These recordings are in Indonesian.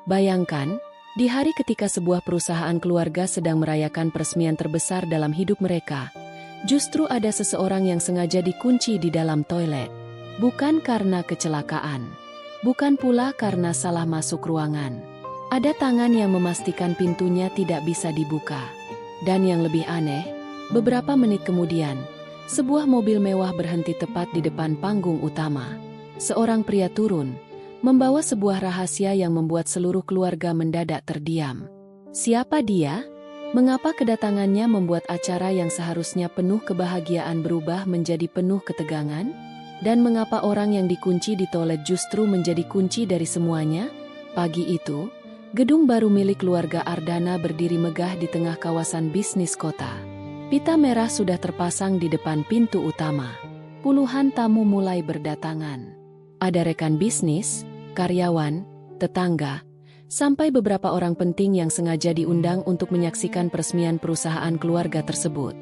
Bayangkan, di hari ketika sebuah perusahaan keluarga sedang merayakan peresmian terbesar dalam hidup mereka, justru ada seseorang yang sengaja dikunci di dalam toilet. Bukan karena kecelakaan. Bukan pula karena salah masuk ruangan. Ada tangan yang memastikan pintunya tidak bisa dibuka. Dan yang lebih aneh, beberapa menit kemudian, sebuah mobil mewah berhenti tepat di depan panggung utama. Seorang pria turun, membawa sebuah rahasia yang membuat seluruh keluarga mendadak terdiam. Siapa dia? Mengapa kedatangannya membuat acara yang seharusnya penuh kebahagiaan berubah menjadi penuh ketegangan? Dan mengapa orang yang dikunci di toilet justru menjadi kunci dari semuanya? Pagi itu, gedung baru milik keluarga Ardhana berdiri megah di tengah kawasan bisnis kota. Pita merah sudah terpasang di depan pintu utama. Puluhan tamu mulai berdatangan. Ada rekan bisnis, karyawan, tetangga, sampai beberapa orang penting yang sengaja diundang untuk menyaksikan peresmian perusahaan keluarga tersebut.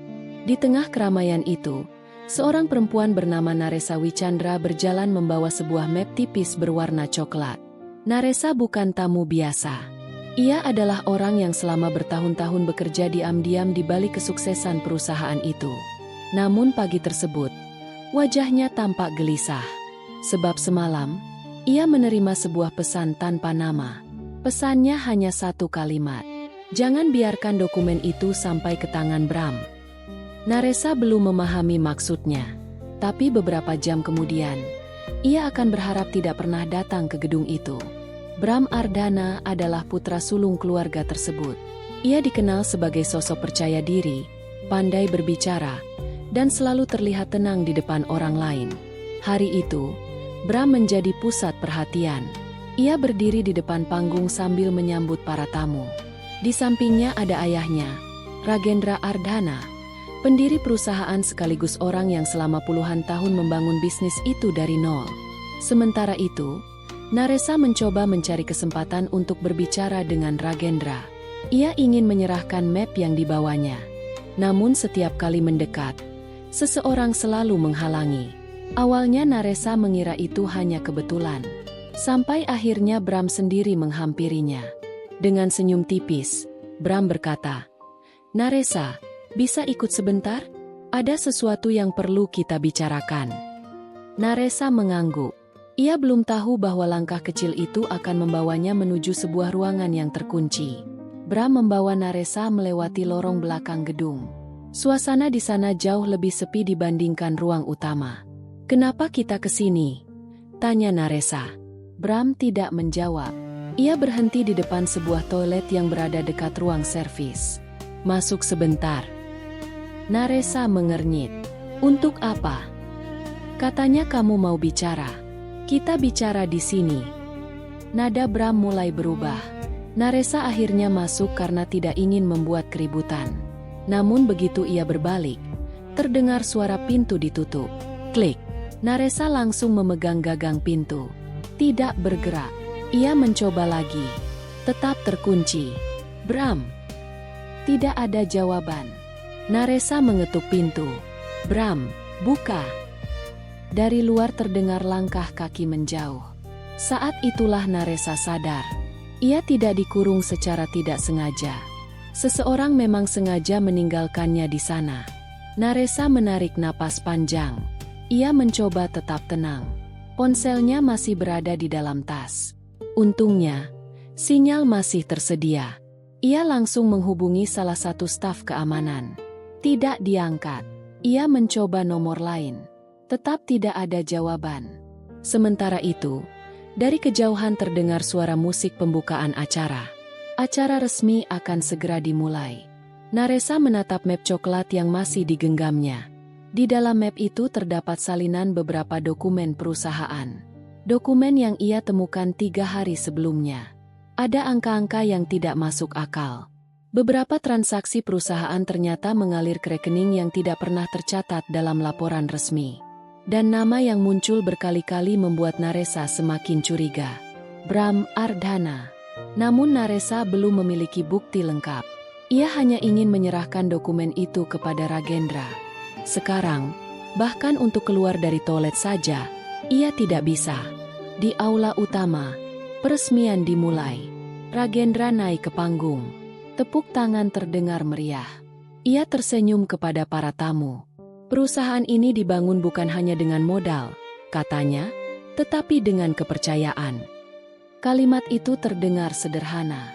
Di tengah keramaian itu, seorang perempuan bernama Naresa Wichandra berjalan membawa sebuah map tipis berwarna coklat. Naresa bukan tamu biasa. Ia adalah orang yang selama bertahun-tahun bekerja diam-diam di balik kesuksesan perusahaan itu. Namun pagi tersebut, wajahnya tampak gelisah. Sebab semalam, ia menerima sebuah pesan tanpa nama. Pesannya hanya satu kalimat. Jangan biarkan dokumen itu sampai ke tangan Bram. Naresa belum memahami maksudnya. Tapi beberapa jam kemudian, ia akan berharap tidak pernah datang ke gedung itu. Bram Ardhana adalah putra sulung keluarga tersebut. Ia dikenal sebagai sosok percaya diri, pandai berbicara, dan selalu terlihat tenang di depan orang lain. Hari itu, Bram menjadi pusat perhatian. Ia berdiri di depan panggung sambil menyambut para tamu. Di sampingnya ada ayahnya, Ragendra Ardhana, pendiri perusahaan sekaligus orang yang selama puluhan tahun membangun bisnis itu dari nol. Sementara itu, Naresa mencoba mencari kesempatan untuk berbicara dengan Ragendra. Ia ingin menyerahkan map yang dibawanya. Namun setiap kali mendekat, seseorang selalu menghalangi. Awalnya Naresa mengira itu hanya kebetulan. Sampai akhirnya Bram sendiri menghampirinya. Dengan senyum tipis, Bram berkata, "Naresa, bisa ikut sebentar? Ada sesuatu yang perlu kita bicarakan." Naresa mengangguk. Ia belum tahu bahwa langkah kecil itu akan membawanya menuju sebuah ruangan yang terkunci. Bram membawa Naresa melewati lorong belakang gedung. Suasana di sana jauh lebih sepi dibandingkan ruang utama. "Kenapa kita ke sini?" tanya Naresa. Bram tidak menjawab. Ia berhenti di depan sebuah toilet yang berada dekat ruang servis. "Masuk sebentar." Naresa mengernyit. "Untuk apa?" "Katanya kamu mau bicara." "Kita bicara di sini." Nada Bram mulai berubah. Naresa akhirnya masuk karena tidak ingin membuat keributan. Namun begitu ia berbalik, terdengar suara pintu ditutup. Klik. Naresa langsung memegang gagang pintu. Tidak bergerak. Ia mencoba lagi. Tetap terkunci. "Bram." Tidak ada jawaban. Naresa mengetuk pintu. "Bram, buka." Dari luar terdengar langkah kaki menjauh. Saat itulah Naresa sadar. Ia tidak dikurung secara tidak sengaja. Seseorang memang sengaja meninggalkannya di sana. Naresa menarik napas panjang. Ia mencoba tetap tenang. Ponselnya masih berada di dalam tas. Untungnya, sinyal masih tersedia. Ia langsung menghubungi salah satu staf keamanan. Tidak diangkat. Ia mencoba nomor lain. Tetap tidak ada jawaban. Sementara itu, dari kejauhan terdengar suara musik pembukaan acara. Acara resmi akan segera dimulai. Naresa menatap map coklat yang masih digenggamnya. Di dalam map itu terdapat salinan beberapa dokumen perusahaan. Dokumen yang ia temukan 3 hari sebelumnya. Ada angka-angka yang tidak masuk akal. Beberapa transaksi perusahaan ternyata mengalir ke rekening yang tidak pernah tercatat dalam laporan resmi. Dan nama yang muncul berkali-kali membuat Naresa semakin curiga. Bram Ardhana. Namun Naresa belum memiliki bukti lengkap. Ia hanya ingin menyerahkan dokumen itu kepada Ragendra. Sekarang, bahkan untuk keluar dari toilet saja, ia tidak bisa. Di aula utama, peresmian dimulai. Ragendra naik ke panggung. Tepuk tangan terdengar meriah. Ia tersenyum kepada para tamu. Perusahaan ini dibangun bukan hanya dengan modal, katanya, tetapi dengan kepercayaan. Kalimat itu terdengar sederhana.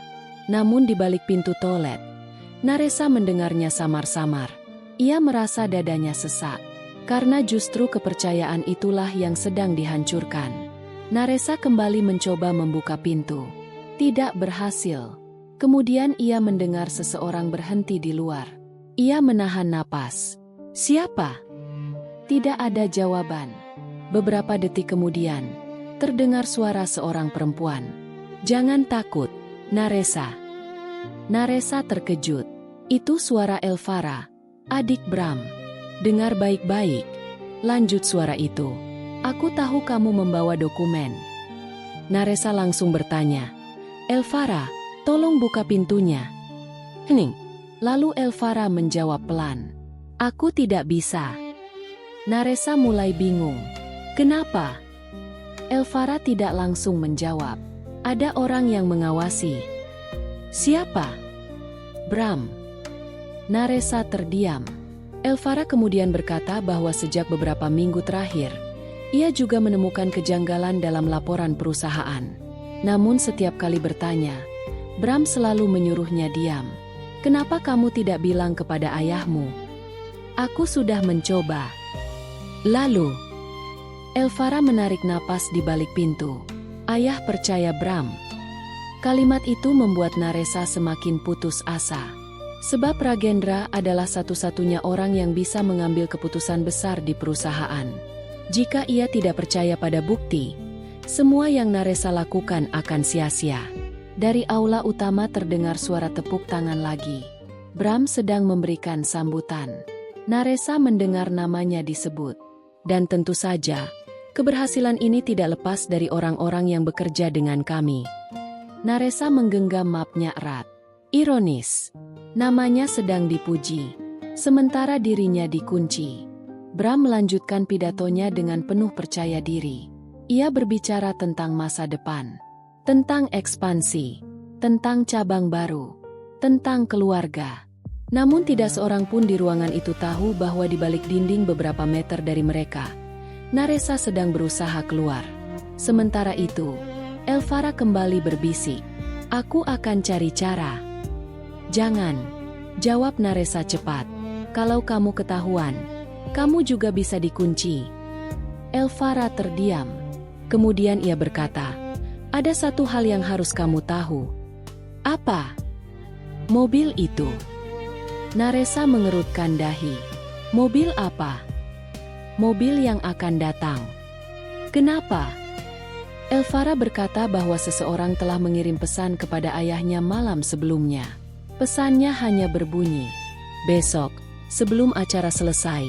Namun di balik pintu toilet, Naresa mendengarnya samar-samar. Ia merasa dadanya sesak. Karena justru kepercayaan itulah yang sedang dihancurkan. Naresa kembali mencoba membuka pintu. Tidak berhasil. Kemudian ia mendengar seseorang berhenti di luar. Ia menahan napas. Siapa? Tidak ada jawaban. Beberapa detik kemudian, terdengar suara seorang perempuan. Jangan takut, Naresa. Naresa terkejut. Itu suara Elvara, adik Bram. Dengar baik-baik. Lanjut suara itu. Aku tahu kamu membawa dokumen. Naresa langsung bertanya. Elvara, tolong buka pintunya. Hening. Lalu Elvara menjawab pelan. Aku tidak bisa. Naresa mulai bingung. Kenapa? Elvara tidak langsung menjawab. Ada orang yang mengawasi. Siapa? Bram. Naresa terdiam. Elvara kemudian berkata bahwa sejak beberapa minggu terakhir, ia juga menemukan kejanggalan dalam laporan perusahaan. Namun setiap kali bertanya, Bram selalu menyuruhnya diam. Kenapa kamu tidak bilang kepada ayahmu? Aku sudah mencoba. Lalu, Elvara menarik napas di balik pintu. Ayah percaya Bram. Kalimat itu membuat Naresa semakin putus asa. Sebab Ragendra adalah satu-satunya orang yang bisa mengambil keputusan besar di perusahaan. Jika ia tidak percaya pada bukti, semua yang Naresa lakukan akan sia-sia. Dari aula utama terdengar suara tepuk tangan lagi. Bram sedang memberikan sambutan. Naresa mendengar namanya disebut. Dan tentu saja, keberhasilan ini tidak lepas dari orang-orang yang bekerja dengan kami. Naresa menggenggam mapnya erat. Ironis. Namanya sedang dipuji, sementara dirinya dikunci. Bram melanjutkan pidatonya dengan penuh percaya diri. Ia berbicara tentang masa depan. Tentang ekspansi, tentang cabang baru, tentang keluarga. Namun tidak seorang pun di ruangan itu tahu bahwa di balik dinding beberapa meter dari mereka, Naresa sedang berusaha keluar. Sementara itu, Elvara kembali berbisik. Aku akan cari cara. Jangan, jawab Naresa cepat. Kalau kamu ketahuan, kamu juga bisa dikunci. Elvara terdiam. Kemudian ia berkata, ada satu hal yang harus kamu tahu. Apa? Mobil itu. Naresa mengerutkan dahi. Mobil apa? Mobil yang akan datang. Kenapa? Elvara berkata bahwa seseorang telah mengirim pesan kepada ayahnya malam sebelumnya. Pesannya hanya berbunyi, besok, sebelum acara selesai,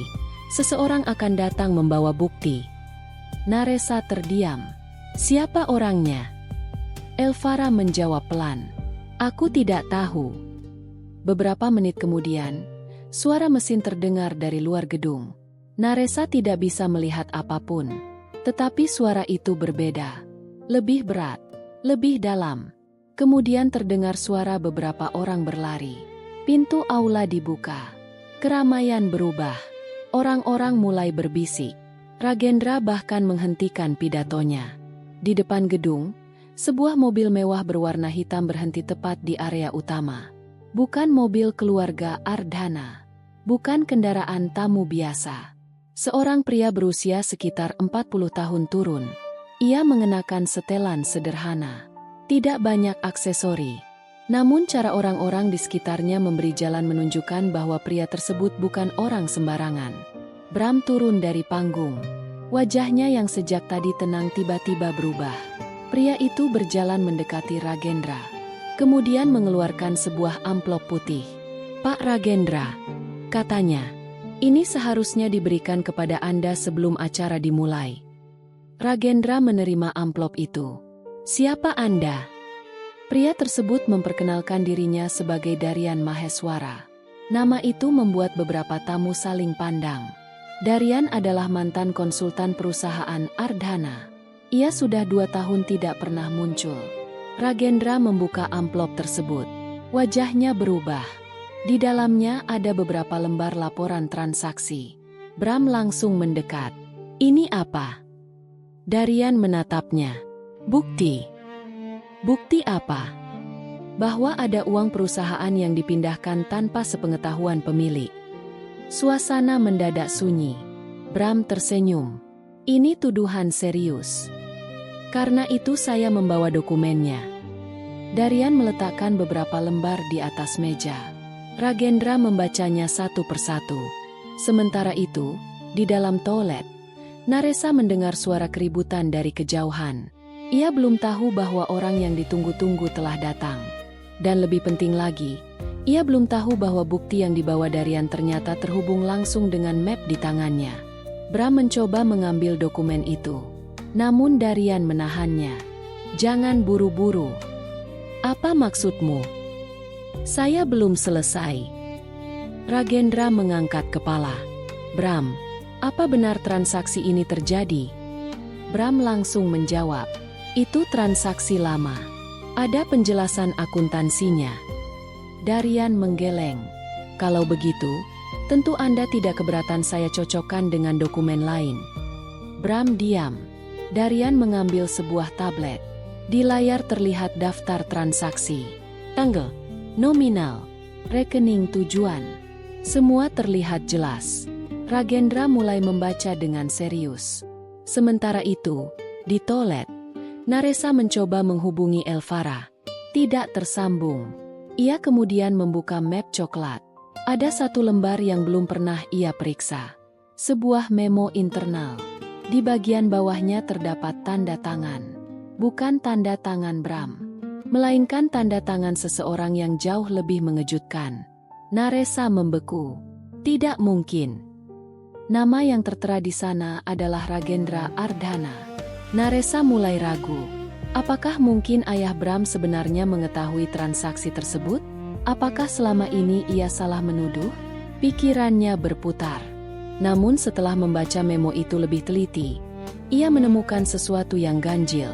seseorang akan datang membawa bukti. Naresa terdiam. Siapa orangnya? Elvara menjawab pelan. Aku tidak tahu. Beberapa menit kemudian, suara mesin terdengar dari luar gedung. Naresa tidak bisa melihat apapun. Tetapi suara itu berbeda. Lebih berat, lebih dalam. Kemudian terdengar suara beberapa orang berlari. Pintu aula dibuka. Keramaian berubah. Orang-orang mulai berbisik. Ragendra bahkan menghentikan pidatonya. Di depan gedung, sebuah mobil mewah berwarna hitam berhenti tepat di area utama. Bukan mobil keluarga Ardhana. Bukan kendaraan tamu biasa. Seorang pria berusia sekitar 40 tahun turun. Ia mengenakan setelan sederhana. Tidak banyak aksesori. Namun cara orang-orang di sekitarnya memberi jalan menunjukkan bahwa pria tersebut bukan orang sembarangan. Bram turun dari panggung. Wajahnya yang sejak tadi tenang tiba-tiba berubah. Pria itu berjalan mendekati Ragendra. Kemudian mengeluarkan sebuah amplop putih. Pak Ragendra, katanya, ini seharusnya diberikan kepada Anda sebelum acara dimulai. Ragendra menerima amplop itu. Siapa Anda? Pria tersebut memperkenalkan dirinya sebagai Darian Maheswara. Nama itu membuat beberapa tamu saling pandang. Darian adalah mantan konsultan perusahaan Ardhana. Ia sudah 2 tahun tidak pernah muncul. Ragendra membuka amplop tersebut. Wajahnya berubah. Di dalamnya ada beberapa lembar laporan transaksi. Bram langsung mendekat. Ini apa? Darian menatapnya. Bukti. Bukti apa? Bahwa ada uang perusahaan yang dipindahkan tanpa sepengetahuan pemilik. Suasana mendadak sunyi. Bram tersenyum. Ini tuduhan serius. Karena itu saya membawa dokumennya. Darian meletakkan beberapa lembar di atas meja. Ragendra membacanya satu persatu. Sementara itu, di dalam toilet, Naresa mendengar suara keributan dari kejauhan. Ia belum tahu bahwa orang yang ditunggu-tunggu telah datang. Dan lebih penting lagi, ia belum tahu bahwa bukti yang dibawa Darian ternyata terhubung langsung dengan map di tangannya. Bram mencoba mengambil dokumen itu. Namun Darian menahannya. Jangan buru-buru. Apa maksudmu? Saya belum selesai. Ragendra mengangkat kepala. Bram, apa benar transaksi ini terjadi? Bram langsung menjawab. Itu transaksi lama. Ada penjelasan akuntansinya. Darian menggeleng. Kalau begitu, tentu Anda tidak keberatan saya cocokkan dengan dokumen lain. Bram diam. Darian mengambil sebuah tablet. Di layar terlihat daftar transaksi. Tanggal, nominal, rekening tujuan. Semua terlihat jelas. Ragendra mulai membaca dengan serius. Sementara itu, di toilet, Naresa mencoba menghubungi Elvara. Tidak tersambung. Ia kemudian membuka map coklat. Ada satu lembar yang belum pernah ia periksa. Sebuah memo internal. Di bagian bawahnya terdapat tanda tangan. Bukan tanda tangan Bram, melainkan tanda tangan seseorang yang jauh lebih mengejutkan. Naresa membeku. Tidak mungkin. Nama yang tertera di sana adalah Ragendra Ardhana. Naresa mulai ragu. Apakah mungkin ayah Bram sebenarnya mengetahui transaksi tersebut? Apakah selama ini ia salah menuduh? Pikirannya berputar. Namun setelah membaca memo itu lebih teliti, ia menemukan sesuatu yang ganjil.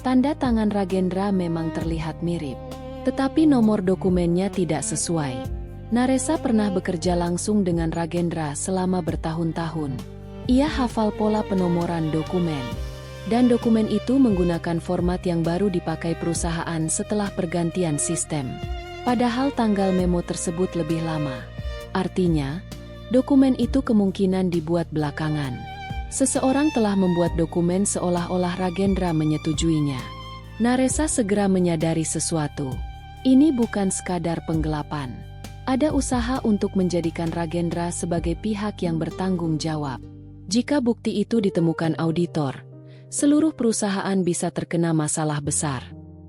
Tanda tangan Ragendra memang terlihat mirip, tetapi nomor dokumennya tidak sesuai. Naresa pernah bekerja langsung dengan Ragendra selama bertahun-tahun. Ia hafal pola penomoran dokumen. Dan dokumen itu menggunakan format yang baru dipakai perusahaan setelah pergantian sistem. Padahal tanggal memo tersebut lebih lama. Artinya, dokumen itu kemungkinan dibuat belakangan. Seseorang telah membuat dokumen seolah-olah Ragendra menyetujuinya. Naresa segera menyadari sesuatu. Ini bukan sekadar penggelapan. Ada usaha untuk menjadikan Ragendra sebagai pihak yang bertanggung jawab. Jika bukti itu ditemukan auditor, seluruh perusahaan bisa terkena masalah besar.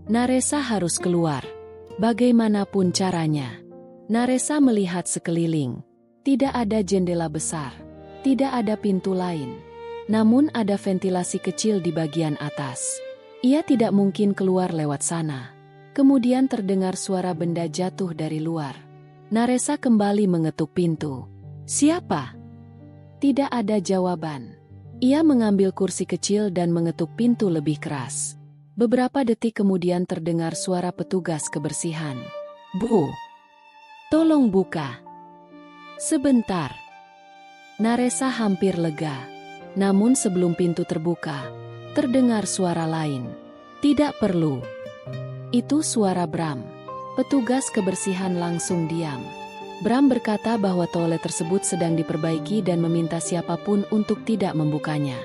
Naresa harus keluar. Bagaimanapun caranya. Naresa melihat sekeliling. Tidak ada jendela besar. Tidak ada pintu lain. Namun ada ventilasi kecil di bagian atas. Ia tidak mungkin keluar lewat sana. Kemudian terdengar suara benda jatuh dari luar. Naresa kembali mengetuk pintu. Siapa? Tidak ada jawaban. Ia mengambil kursi kecil dan mengetuk pintu lebih keras. Beberapa detik kemudian terdengar suara petugas kebersihan. Bu, tolong buka. Sebentar. Naresa hampir lega. Namun sebelum pintu terbuka, terdengar suara lain. Tidak perlu. Itu suara Bram. Petugas kebersihan langsung diam. Bram berkata bahwa toilet tersebut sedang diperbaiki dan meminta siapapun untuk tidak membukanya.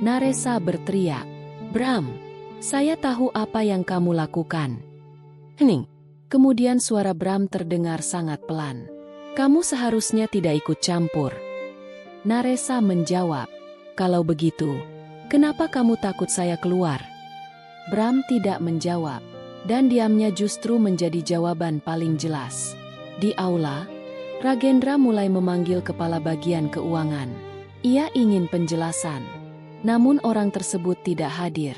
Naresa berteriak, Bram, saya tahu apa yang kamu lakukan. Hening. Kemudian suara Bram terdengar sangat pelan. Kamu seharusnya tidak ikut campur. Naresa menjawab, kalau begitu, kenapa kamu takut saya keluar? Bram tidak menjawab, dan diamnya justru menjadi jawaban paling jelas. Di aula, Ragendra mulai memanggil kepala bagian keuangan. Ia ingin penjelasan, namun orang tersebut tidak hadir.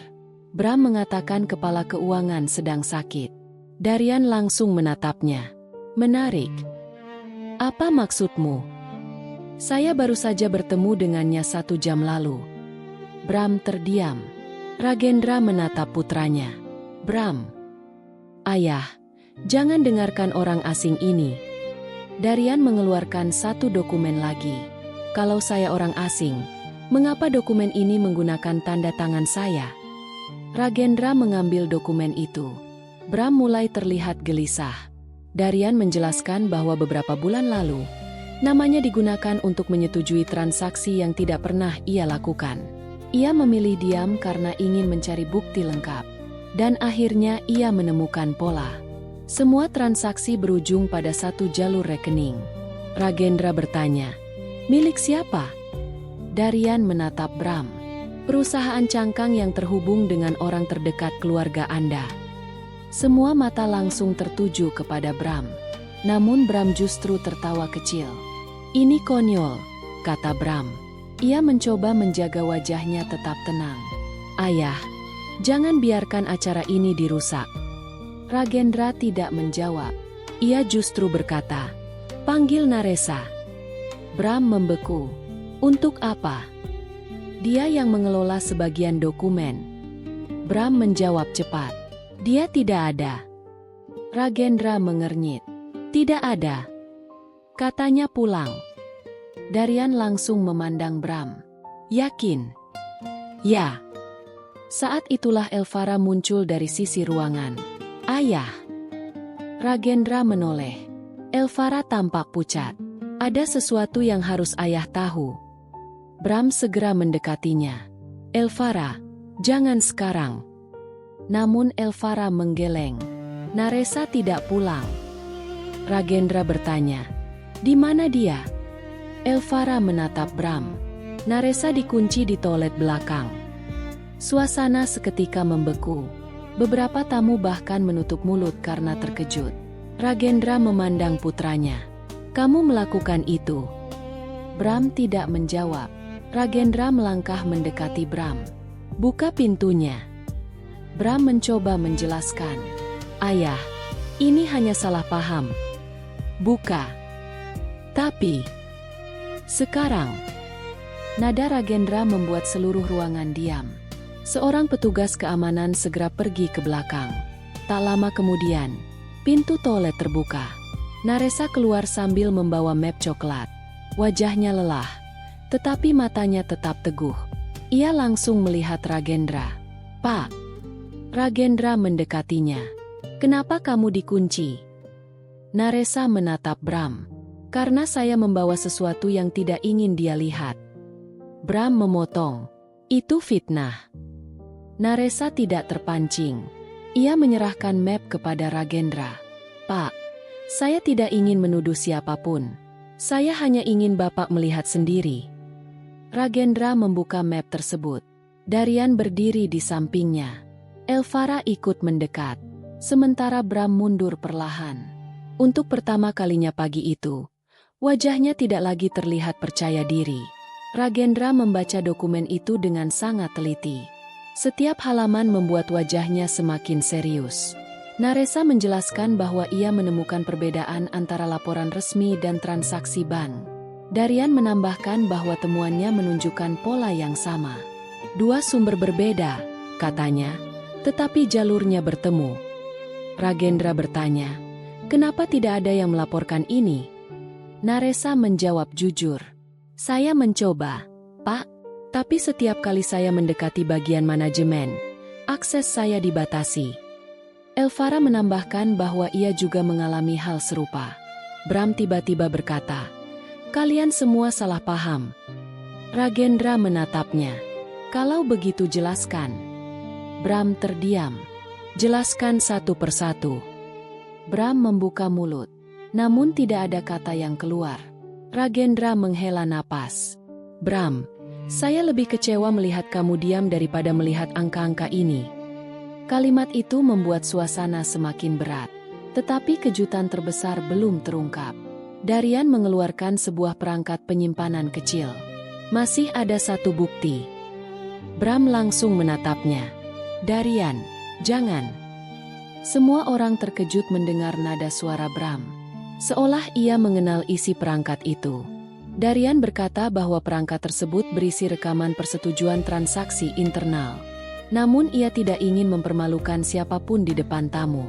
Bram mengatakan kepala keuangan sedang sakit. Darian langsung menatapnya. Menarik. Apa maksudmu? Saya baru saja bertemu dengannya 1 jam lalu. Bram terdiam. Ragendra menatap putranya. Bram, Ayah, jangan dengarkan orang asing ini. Darian mengeluarkan satu dokumen lagi. Kalau saya orang asing, mengapa dokumen ini menggunakan tanda tangan saya? Ragendra mengambil dokumen itu. Bram mulai terlihat gelisah. Darian menjelaskan bahwa beberapa bulan lalu, namanya digunakan untuk menyetujui transaksi yang tidak pernah ia lakukan. Ia memilih diam karena ingin mencari bukti lengkap. Dan akhirnya ia menemukan pola. Semua transaksi berujung pada satu jalur rekening. Ragendra bertanya, "Milik siapa?" Darian menatap Bram. "Perusahaan cangkang yang terhubung dengan orang terdekat keluarga Anda." Semua mata langsung tertuju kepada Bram. Namun Bram justru tertawa kecil. "Ini konyol," kata Bram. Ia mencoba menjaga wajahnya tetap tenang. "Ayah, jangan biarkan acara ini dirusak." Ragendra tidak menjawab. Ia justru berkata, "Panggil Naresa." Bram membeku. "Untuk apa?" "Dia yang mengelola sebagian dokumen." Bram menjawab cepat. "Dia tidak ada." Ragendra mengernyit. "Tidak ada." Katanya pulang. Darian langsung memandang Bram. "Yakin?" "Ya." Saat itulah Elvara muncul dari sisi ruangan. "Ayah." Ragendra menoleh. Elvara tampak pucat. "Ada sesuatu yang harus ayah tahu." Bram segera mendekatinya. "Elvara, jangan sekarang." Namun Elvara menggeleng. "Naresa tidak pulang." Ragendra bertanya, "Di mana dia?" Elvara menatap Bram. "Naresa dikunci di toilet belakang." Suasana seketika membeku. Beberapa tamu bahkan menutup mulut karena terkejut. Ragendra memandang putranya. "Kamu melakukan itu?" Bram tidak menjawab. Ragendra melangkah mendekati Bram. "Buka pintunya." Bram mencoba menjelaskan. "Ayah, ini hanya salah paham." "Buka." "Tapi..." "Sekarang." Nada Ragendra membuat seluruh ruangan diam. Seorang petugas keamanan segera pergi ke belakang. Tak lama kemudian, pintu toilet terbuka. Naresa keluar sambil membawa map coklat. Wajahnya lelah, tetapi matanya tetap teguh. Ia langsung melihat Ragendra. "Pak." Ragendra mendekatinya. "Kenapa kamu dikunci?" Naresa menatap Bram. "Karena saya membawa sesuatu yang tidak ingin dia lihat." Bram memotong. "Itu fitnah." Naresa tidak terpancing. Ia menyerahkan map kepada Ragendra. "Pak, saya tidak ingin menuduh siapapun. Saya hanya ingin Bapak melihat sendiri." Ragendra membuka map tersebut. Darian berdiri di sampingnya. Elvara ikut mendekat. Sementara Bram mundur perlahan. Untuk pertama kalinya pagi itu, wajahnya tidak lagi terlihat percaya diri. Ragendra membaca dokumen itu dengan sangat teliti. Setiap halaman membuat wajahnya semakin serius. Naresa menjelaskan bahwa ia menemukan perbedaan antara laporan resmi dan transaksi bank. Darian menambahkan bahwa temuannya menunjukkan pola yang sama. "Dua sumber berbeda," katanya, "tetapi jalurnya bertemu." Ragendra bertanya, "Kenapa tidak ada yang melaporkan ini?" Naresa menjawab jujur. "Saya mencoba, Pak. Tapi setiap kali saya mendekati bagian manajemen, akses saya dibatasi." Elvara menambahkan bahwa ia juga mengalami hal serupa. Bram tiba-tiba berkata, "Kalian semua salah paham." Ragendra menatapnya. "Kalau begitu jelaskan." Bram terdiam. "Jelaskan satu persatu." Bram membuka mulut. Namun tidak ada kata yang keluar. Ragendra menghela napas. "Bram, saya lebih kecewa melihat kamu diam daripada melihat angka-angka ini." Kalimat itu membuat suasana semakin berat. Tetapi kejutan terbesar belum terungkap. Darian mengeluarkan sebuah perangkat penyimpanan kecil. "Masih ada satu bukti." Bram langsung menatapnya. "Darian, jangan." Semua orang terkejut mendengar nada suara Bram. Seolah ia mengenal isi perangkat itu. Darian berkata bahwa perangkat tersebut berisi rekaman persetujuan transaksi internal. Namun ia tidak ingin mempermalukan siapapun di depan tamu.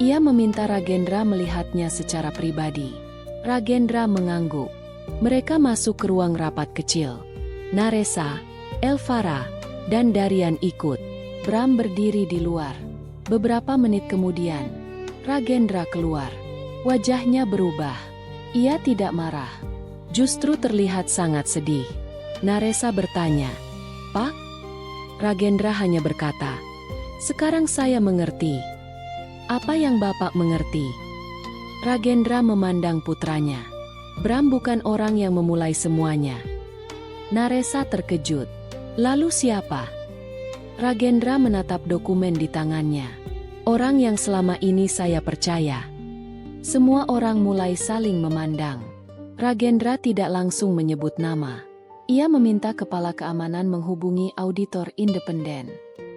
Ia meminta Ragendra melihatnya secara pribadi. Ragendra mengangguk. Mereka masuk ke ruang rapat kecil. Naresa, Elvara, dan Darian ikut. Bram berdiri di luar. Beberapa menit kemudian, Ragendra keluar. Wajahnya berubah. Ia tidak marah. Justru terlihat sangat sedih. Naresa bertanya, "Pak?" Ragendra hanya berkata, "Sekarang saya mengerti." "Apa yang Bapak mengerti?" Ragendra memandang putranya. Bram bukan orang yang memulai semuanya. Naresa terkejut. "Lalu siapa?" Ragendra menatap dokumen di tangannya. "Orang yang selama ini saya percaya." Semua orang mulai saling memandang. Ragendra tidak langsung menyebut nama. Ia meminta kepala keamanan menghubungi auditor independen.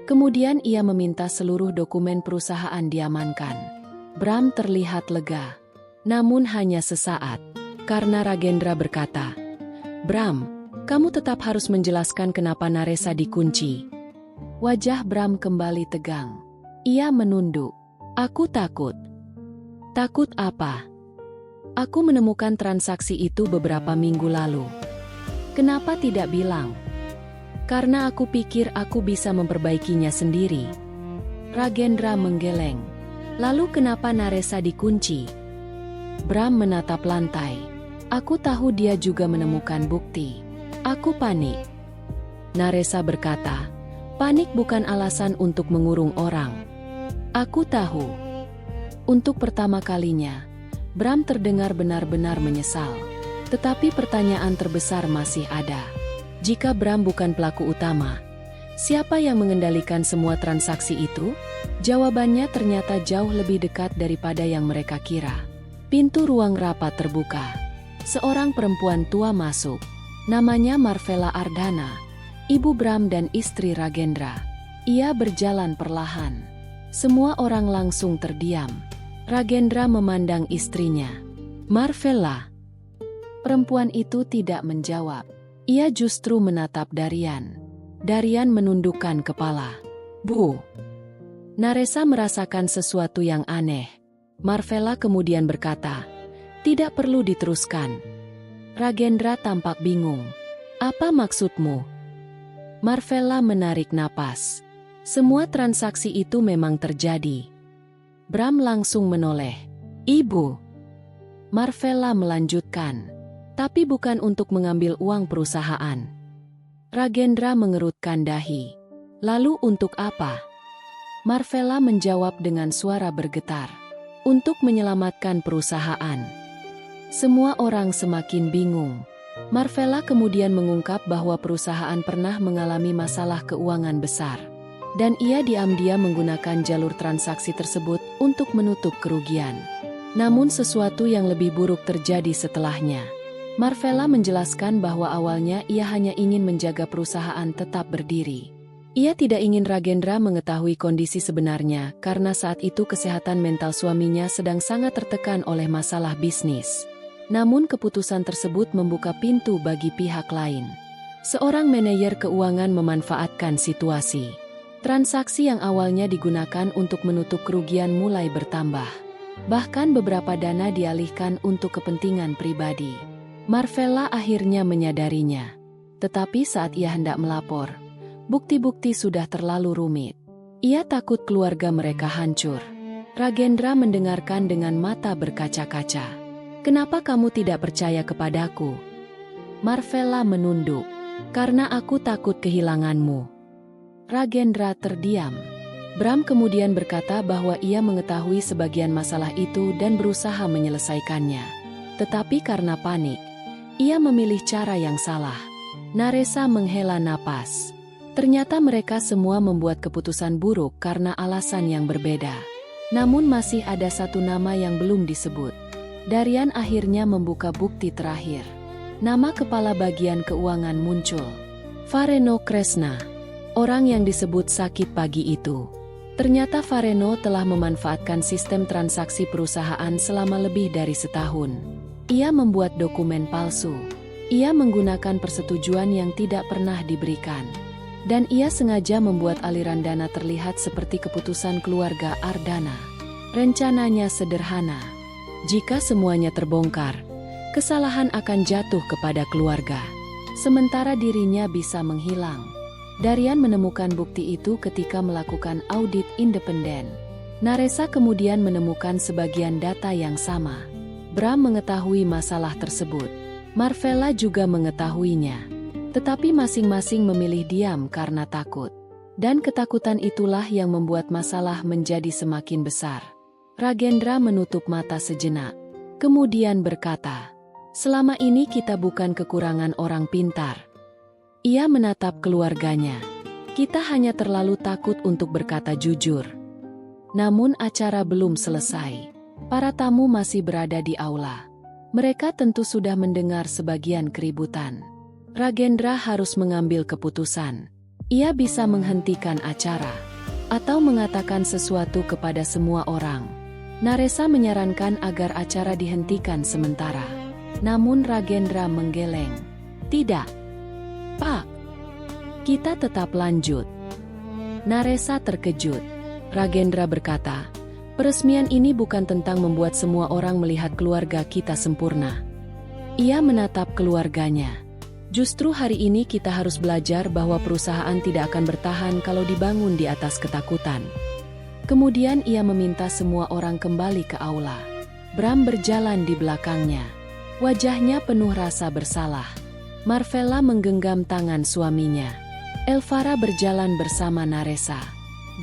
Kemudian ia meminta seluruh dokumen perusahaan diamankan. Bram terlihat lega. Namun hanya sesaat. Karena Ragendra berkata, "Bram, kamu tetap harus menjelaskan kenapa Naresa dikunci." Wajah Bram kembali tegang. Ia menunduk. "Aku takut." "Takut apa?" "Aku menemukan transaksi itu beberapa minggu lalu." "Kenapa tidak bilang?" "Karena aku pikir aku bisa memperbaikinya sendiri." Ragendra menggeleng. "Lalu kenapa Naresa dikunci?" Bram menatap lantai. "Aku tahu dia juga menemukan bukti. Aku panik." Naresa berkata, "Panik bukan alasan untuk mengurung orang." "Aku tahu." Untuk pertama kalinya, Bram terdengar benar-benar menyesal. Tetapi pertanyaan terbesar masih ada. Jika Bram bukan pelaku utama, siapa yang mengendalikan semua transaksi itu? Jawabannya ternyata jauh lebih dekat daripada yang mereka kira. Pintu ruang rapat terbuka. Seorang perempuan tua masuk. Namanya Marvella Ardhana, ibu Bram dan istri Ragendra. Ia berjalan perlahan. Semua orang langsung terdiam. Ragendra memandang istrinya. "Marvella." Perempuan itu tidak menjawab. Ia justru menatap Darian. Darian menundukkan kepala. "Bu." Naresa merasakan sesuatu yang aneh. Marvella kemudian berkata, "Tidak perlu diteruskan." Ragendra tampak bingung. "Apa maksudmu?" Marvella menarik napas. "Semua transaksi itu memang terjadi." Bram langsung menoleh. "Ibu." Marvella melanjutkan. "Tapi bukan untuk mengambil uang perusahaan." Ragendra mengerutkan dahi. "Lalu untuk apa?" Marvella menjawab dengan suara bergetar. "Untuk menyelamatkan perusahaan." Semua orang semakin bingung. Marvella kemudian mengungkap bahwa perusahaan pernah mengalami masalah keuangan besar. Dan ia diam-diam menggunakan jalur transaksi tersebut untuk menutup kerugian. Namun sesuatu yang lebih buruk terjadi setelahnya. Marvella menjelaskan bahwa awalnya ia hanya ingin menjaga perusahaan tetap berdiri. Ia tidak ingin Ragendra mengetahui kondisi sebenarnya karena saat itu kesehatan mental suaminya sedang sangat tertekan oleh masalah bisnis. Namun keputusan tersebut membuka pintu bagi pihak lain. Seorang manajer keuangan memanfaatkan situasi. Transaksi yang awalnya digunakan untuk menutup kerugian mulai bertambah. Bahkan beberapa dana dialihkan untuk kepentingan pribadi. Marvella akhirnya menyadarinya. Tetapi saat ia hendak melapor, bukti-bukti sudah terlalu rumit. Ia takut keluarga mereka hancur. Ragendra mendengarkan dengan mata berkaca-kaca. "Kenapa kamu tidak percaya kepadaku?" Marvella menunduk. "Karena aku takut kehilanganmu." Ragendra terdiam. Bram kemudian berkata bahwa ia mengetahui sebagian masalah itu dan berusaha menyelesaikannya. Tetapi karena panik, ia memilih cara yang salah. Naresa menghela napas. Ternyata mereka semua membuat keputusan buruk karena alasan yang berbeda. Namun masih ada satu nama yang belum disebut. Darian akhirnya membuka bukti terakhir. Nama kepala bagian keuangan muncul. Vareno Kresna. Orang yang disebut sakit pagi itu. Ternyata Vareno telah memanfaatkan sistem transaksi perusahaan selama lebih dari setahun. Ia membuat dokumen palsu. Ia menggunakan persetujuan yang tidak pernah diberikan. Dan ia sengaja membuat aliran dana terlihat seperti keputusan keluarga Ardhana. Rencananya sederhana. Jika semuanya terbongkar, kesalahan akan jatuh kepada keluarga, sementara dirinya bisa menghilang. Darian menemukan bukti itu ketika melakukan audit independen. Naresa kemudian menemukan sebagian data yang sama. Bram mengetahui masalah tersebut. Marvella juga mengetahuinya. Tetapi masing-masing memilih diam karena takut. Dan ketakutan itulah yang membuat masalah menjadi semakin besar. Ragendra menutup mata sejenak. Kemudian berkata, "Selama ini kita bukan kekurangan orang pintar." Ia menatap keluarganya. "Kita hanya terlalu takut untuk berkata jujur." Namun acara belum selesai. Para tamu masih berada di aula. Mereka tentu sudah mendengar sebagian keributan. Ragendra harus mengambil keputusan. Ia bisa menghentikan acara atau mengatakan sesuatu kepada semua orang. Naresa menyarankan agar acara dihentikan sementara. Namun Ragendra menggeleng. "Tidak, Pak. Kita tetap lanjut." Naresa terkejut. Ragendra berkata, "Peresmian ini bukan tentang membuat semua orang melihat keluarga kita sempurna." Ia menatap keluarganya. "Justru hari ini kita harus belajar bahwa perusahaan tidak akan bertahan kalau dibangun di atas ketakutan." Kemudian ia meminta semua orang kembali ke aula. Bram berjalan di belakangnya. Wajahnya penuh rasa bersalah. Marvella menggenggam tangan suaminya. Elvara berjalan bersama Naresa.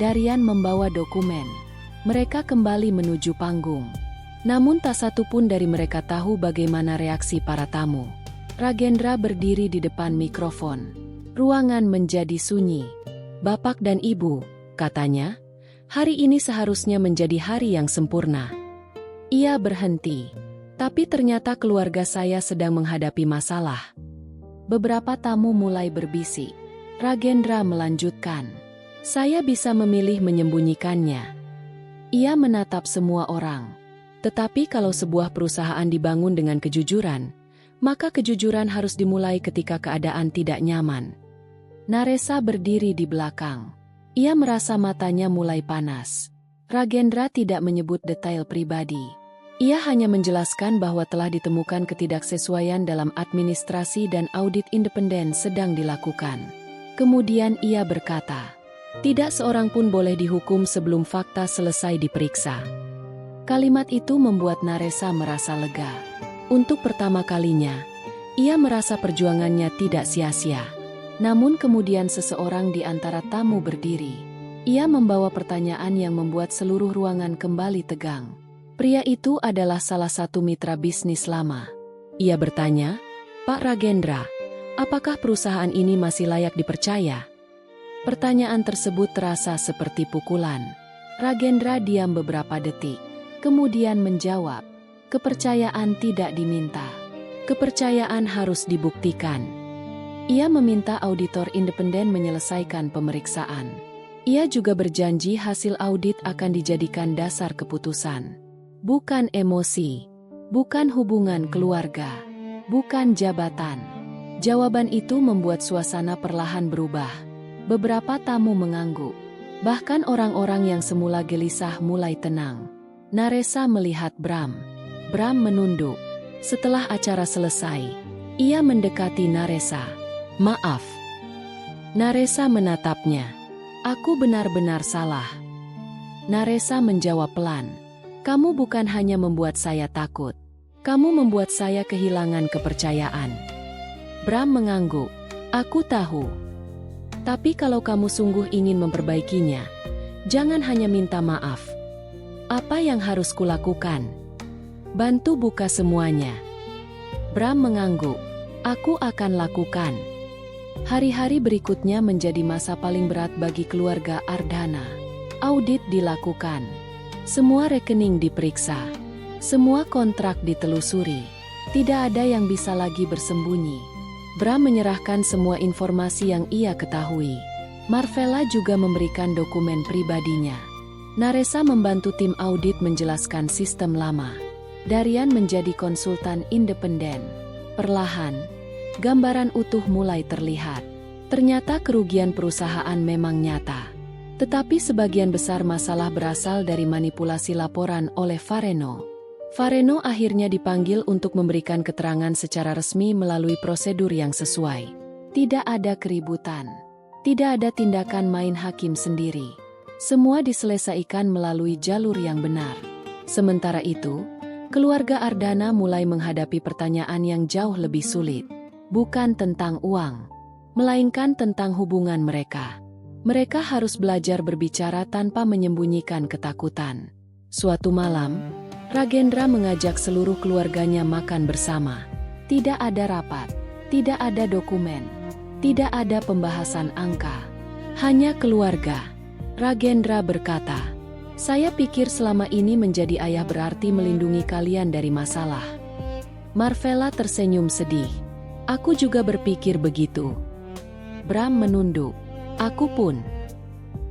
Darian membawa dokumen. Mereka kembali menuju panggung. Namun tak satu pun dari mereka tahu bagaimana reaksi para tamu. Ragendra berdiri di depan mikrofon. Ruangan menjadi sunyi. "Bapak dan Ibu," katanya, "hari ini seharusnya menjadi hari yang sempurna." Ia berhenti. "Tapi ternyata keluarga saya sedang menghadapi masalah." Beberapa tamu mulai berbisik. Ragendra melanjutkan, "Saya bisa memilih menyembunyikannya." Ia menatap semua orang. Tetapi kalau sebuah perusahaan dibangun dengan kejujuran, maka kejujuran harus dimulai ketika keadaan tidak nyaman. Naresa berdiri di belakang. Ia merasa matanya mulai panas. Ragendra tidak menyebut detail pribadi. Ia hanya menjelaskan bahwa telah ditemukan ketidaksesuaian dalam administrasi dan audit independen sedang dilakukan. Kemudian ia berkata, "Tidak seorang pun boleh dihukum sebelum fakta selesai diperiksa." Kalimat itu membuat Naresa merasa lega. Untuk pertama kalinya, ia merasa perjuangannya tidak sia-sia. Namun kemudian seseorang di antara tamu berdiri. Ia membawa pertanyaan yang membuat seluruh ruangan kembali tegang. Pria itu adalah salah satu mitra bisnis lama. Ia bertanya, "Pak Ragendra, apakah perusahaan ini masih layak dipercaya?" Pertanyaan tersebut terasa seperti pukulan. Ragendra diam beberapa detik. Kemudian menjawab, "Kepercayaan tidak diminta. Kepercayaan harus dibuktikan." Ia meminta auditor independen menyelesaikan pemeriksaan. Ia juga berjanji hasil audit akan dijadikan dasar keputusan. Bukan emosi, bukan hubungan keluarga, bukan jabatan. Jawaban itu membuat suasana perlahan berubah. Beberapa tamu mengangguk. Bahkan orang-orang yang semula gelisah mulai tenang. Naresa melihat Bram. Bram menunduk. Setelah acara selesai, ia mendekati Naresa. "Maaf." Naresa menatapnya. "Aku benar-benar salah." Naresa menjawab pelan. "Kamu bukan hanya membuat saya takut. Kamu membuat saya kehilangan kepercayaan." Bram mengangguk. "Aku tahu. Tapi kalau kamu sungguh ingin memperbaikinya, jangan hanya minta maaf. Apa yang harus kulakukan? Bantu buka semuanya." Bram mengangguk. "Aku akan lakukan." Hari-hari berikutnya menjadi masa paling berat bagi keluarga Ardhana. Audit dilakukan. Semua rekening diperiksa. Semua kontrak ditelusuri. Tidak ada yang bisa lagi bersembunyi. Bram menyerahkan semua informasi yang ia ketahui. Marvella juga memberikan dokumen pribadinya. Naresa membantu tim audit menjelaskan sistem lama. Darian menjadi konsultan independen. Perlahan, gambaran utuh mulai terlihat. Ternyata kerugian perusahaan memang nyata. Tetapi sebagian besar masalah berasal dari manipulasi laporan oleh Fareno. Fareno akhirnya dipanggil untuk memberikan keterangan secara resmi melalui prosedur yang sesuai. Tidak ada keributan. Tidak ada tindakan main hakim sendiri. Semua diselesaikan melalui jalur yang benar. Sementara itu, keluarga Ardana mulai menghadapi pertanyaan yang jauh lebih sulit. Bukan tentang uang, melainkan tentang hubungan mereka. Mereka harus belajar berbicara tanpa menyembunyikan ketakutan. Suatu malam, Ragendra mengajak seluruh keluarganya makan bersama. Tidak ada rapat, tidak ada dokumen, tidak ada pembahasan angka. Hanya keluarga. Ragendra berkata, "Saya pikir selama ini menjadi ayah berarti melindungi kalian dari masalah." Marvella tersenyum sedih. "Aku juga berpikir begitu." Bram menunduk. "Aku pun."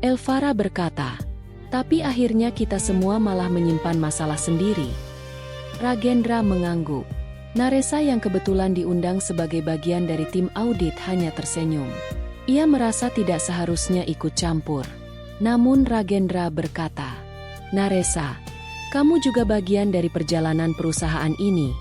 Elvara berkata, "Tapi akhirnya kita semua malah menyimpan masalah sendiri." Ragendra mengangguk. Naresa yang kebetulan diundang sebagai bagian dari tim audit hanya tersenyum. Ia merasa tidak seharusnya ikut campur. Namun Ragendra berkata, "Naresa, kamu juga bagian dari perjalanan perusahaan ini."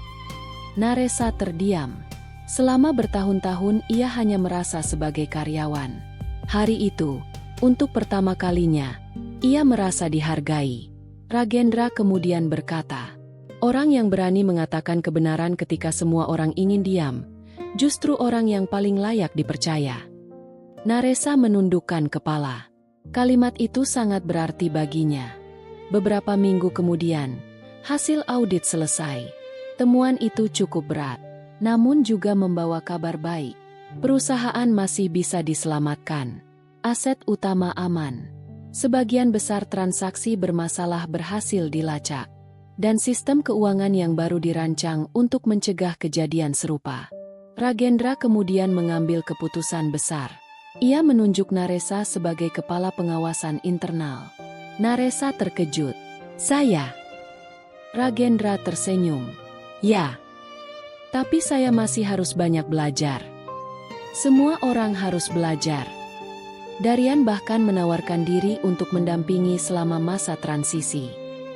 Naresa terdiam. Selama bertahun-tahun ia hanya merasa sebagai karyawan. Hari itu, untuk pertama kalinya, ia merasa dihargai. Ragendra kemudian berkata, "Orang yang berani mengatakan kebenaran ketika semua orang ingin diam, justru orang yang paling layak dipercaya." Naresa menundukkan kepala. Kalimat itu sangat berarti baginya. Beberapa minggu kemudian, hasil audit selesai. Temuan itu cukup berat, namun juga membawa kabar baik. Perusahaan masih bisa diselamatkan. Aset utama aman. Sebagian besar transaksi bermasalah berhasil dilacak. Dan sistem keuangan yang baru dirancang untuk mencegah kejadian serupa. Ragendra kemudian mengambil keputusan besar. Ia menunjuk Naresa sebagai kepala pengawasan internal. Naresa terkejut. "Saya?" Ragendra tersenyum. "Ya. Tapi saya masih harus banyak belajar." Semua orang harus belajar. Darian bahkan menawarkan diri untuk mendampingi selama masa transisi.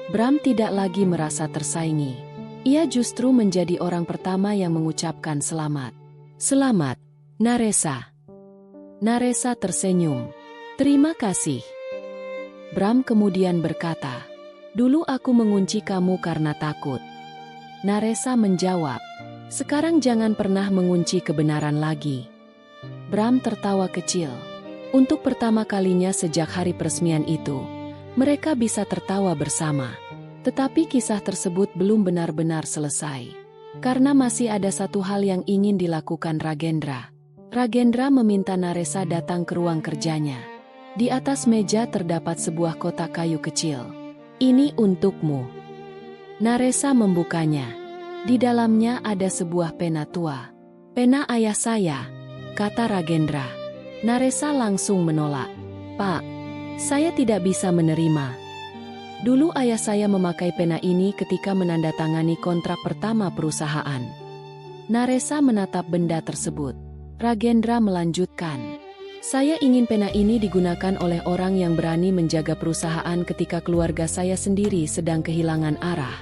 Bram tidak lagi merasa tersaingi. Ia justru menjadi orang pertama yang mengucapkan selamat. "Selamat, Naresa." Naresa tersenyum. "Terima kasih." Bram kemudian berkata, "Dulu aku mengunci kamu karena takut." Naresa menjawab, "Sekarang jangan pernah mengunci kebenaran lagi." Bram tertawa kecil. Untuk pertama kalinya sejak hari peresmian itu, mereka bisa tertawa bersama. Tetapi kisah tersebut belum benar-benar selesai. Karena masih ada satu hal yang ingin dilakukan Ragendra. Ragendra meminta Naresa datang ke ruang kerjanya. Di atas meja terdapat sebuah kotak kayu kecil. "Ini untukmu." Naresa membukanya. Di dalamnya ada sebuah pena tua. "Pena ayah saya," kata Ragendra. Naresa langsung menolak. "Pak, saya tidak bisa menerima. Dulu ayah saya memakai pena ini ketika menandatangani kontrak pertama perusahaan." Naresa menatap benda tersebut. Ragendra melanjutkan, "Saya ingin pena ini digunakan oleh orang yang berani menjaga perusahaan ketika keluarga saya sendiri sedang kehilangan arah."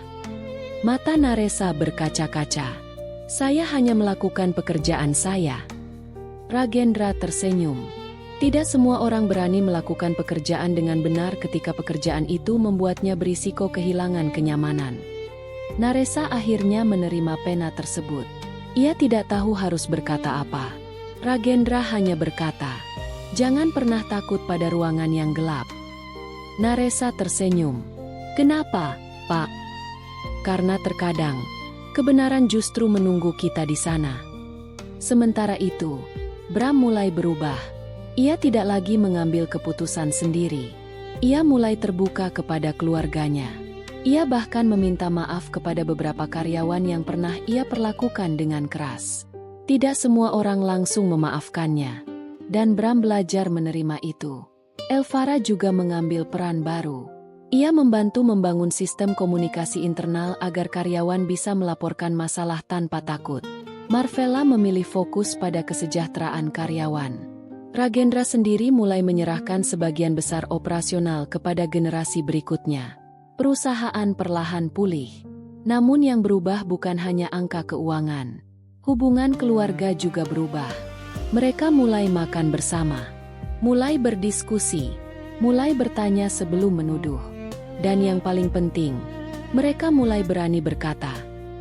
Mata Naresa berkaca-kaca. "Saya hanya melakukan pekerjaan saya." Ragendra tersenyum. Tidak semua orang berani melakukan pekerjaan dengan benar ketika pekerjaan itu membuatnya berisiko kehilangan kenyamanan. Naresa akhirnya menerima pena tersebut. Ia tidak tahu harus berkata apa. Ragendra hanya berkata, "Jangan pernah takut pada ruangan yang gelap." Naresa tersenyum. "Kenapa, Pak?" "Karena terkadang, kebenaran justru menunggu kita di sana." Sementara itu, Bram mulai berubah. Ia tidak lagi mengambil keputusan sendiri. Ia mulai terbuka kepada keluarganya. Ia bahkan meminta maaf kepada beberapa karyawan yang pernah ia perlakukan dengan keras. Tidak semua orang langsung memaafkannya. Dan Bram belajar menerima itu. Elvara juga mengambil peran baru. Ia membantu membangun sistem komunikasi internal agar karyawan bisa melaporkan masalah tanpa takut. Marvella memilih fokus pada kesejahteraan karyawan. Ragendra sendiri mulai menyerahkan sebagian besar operasional kepada generasi berikutnya. Perusahaan perlahan pulih. Namun yang berubah bukan hanya angka keuangan. Hubungan keluarga juga berubah. Mereka mulai makan bersama, mulai berdiskusi, mulai bertanya sebelum menuduh. Dan yang paling penting, mereka mulai berani berkata,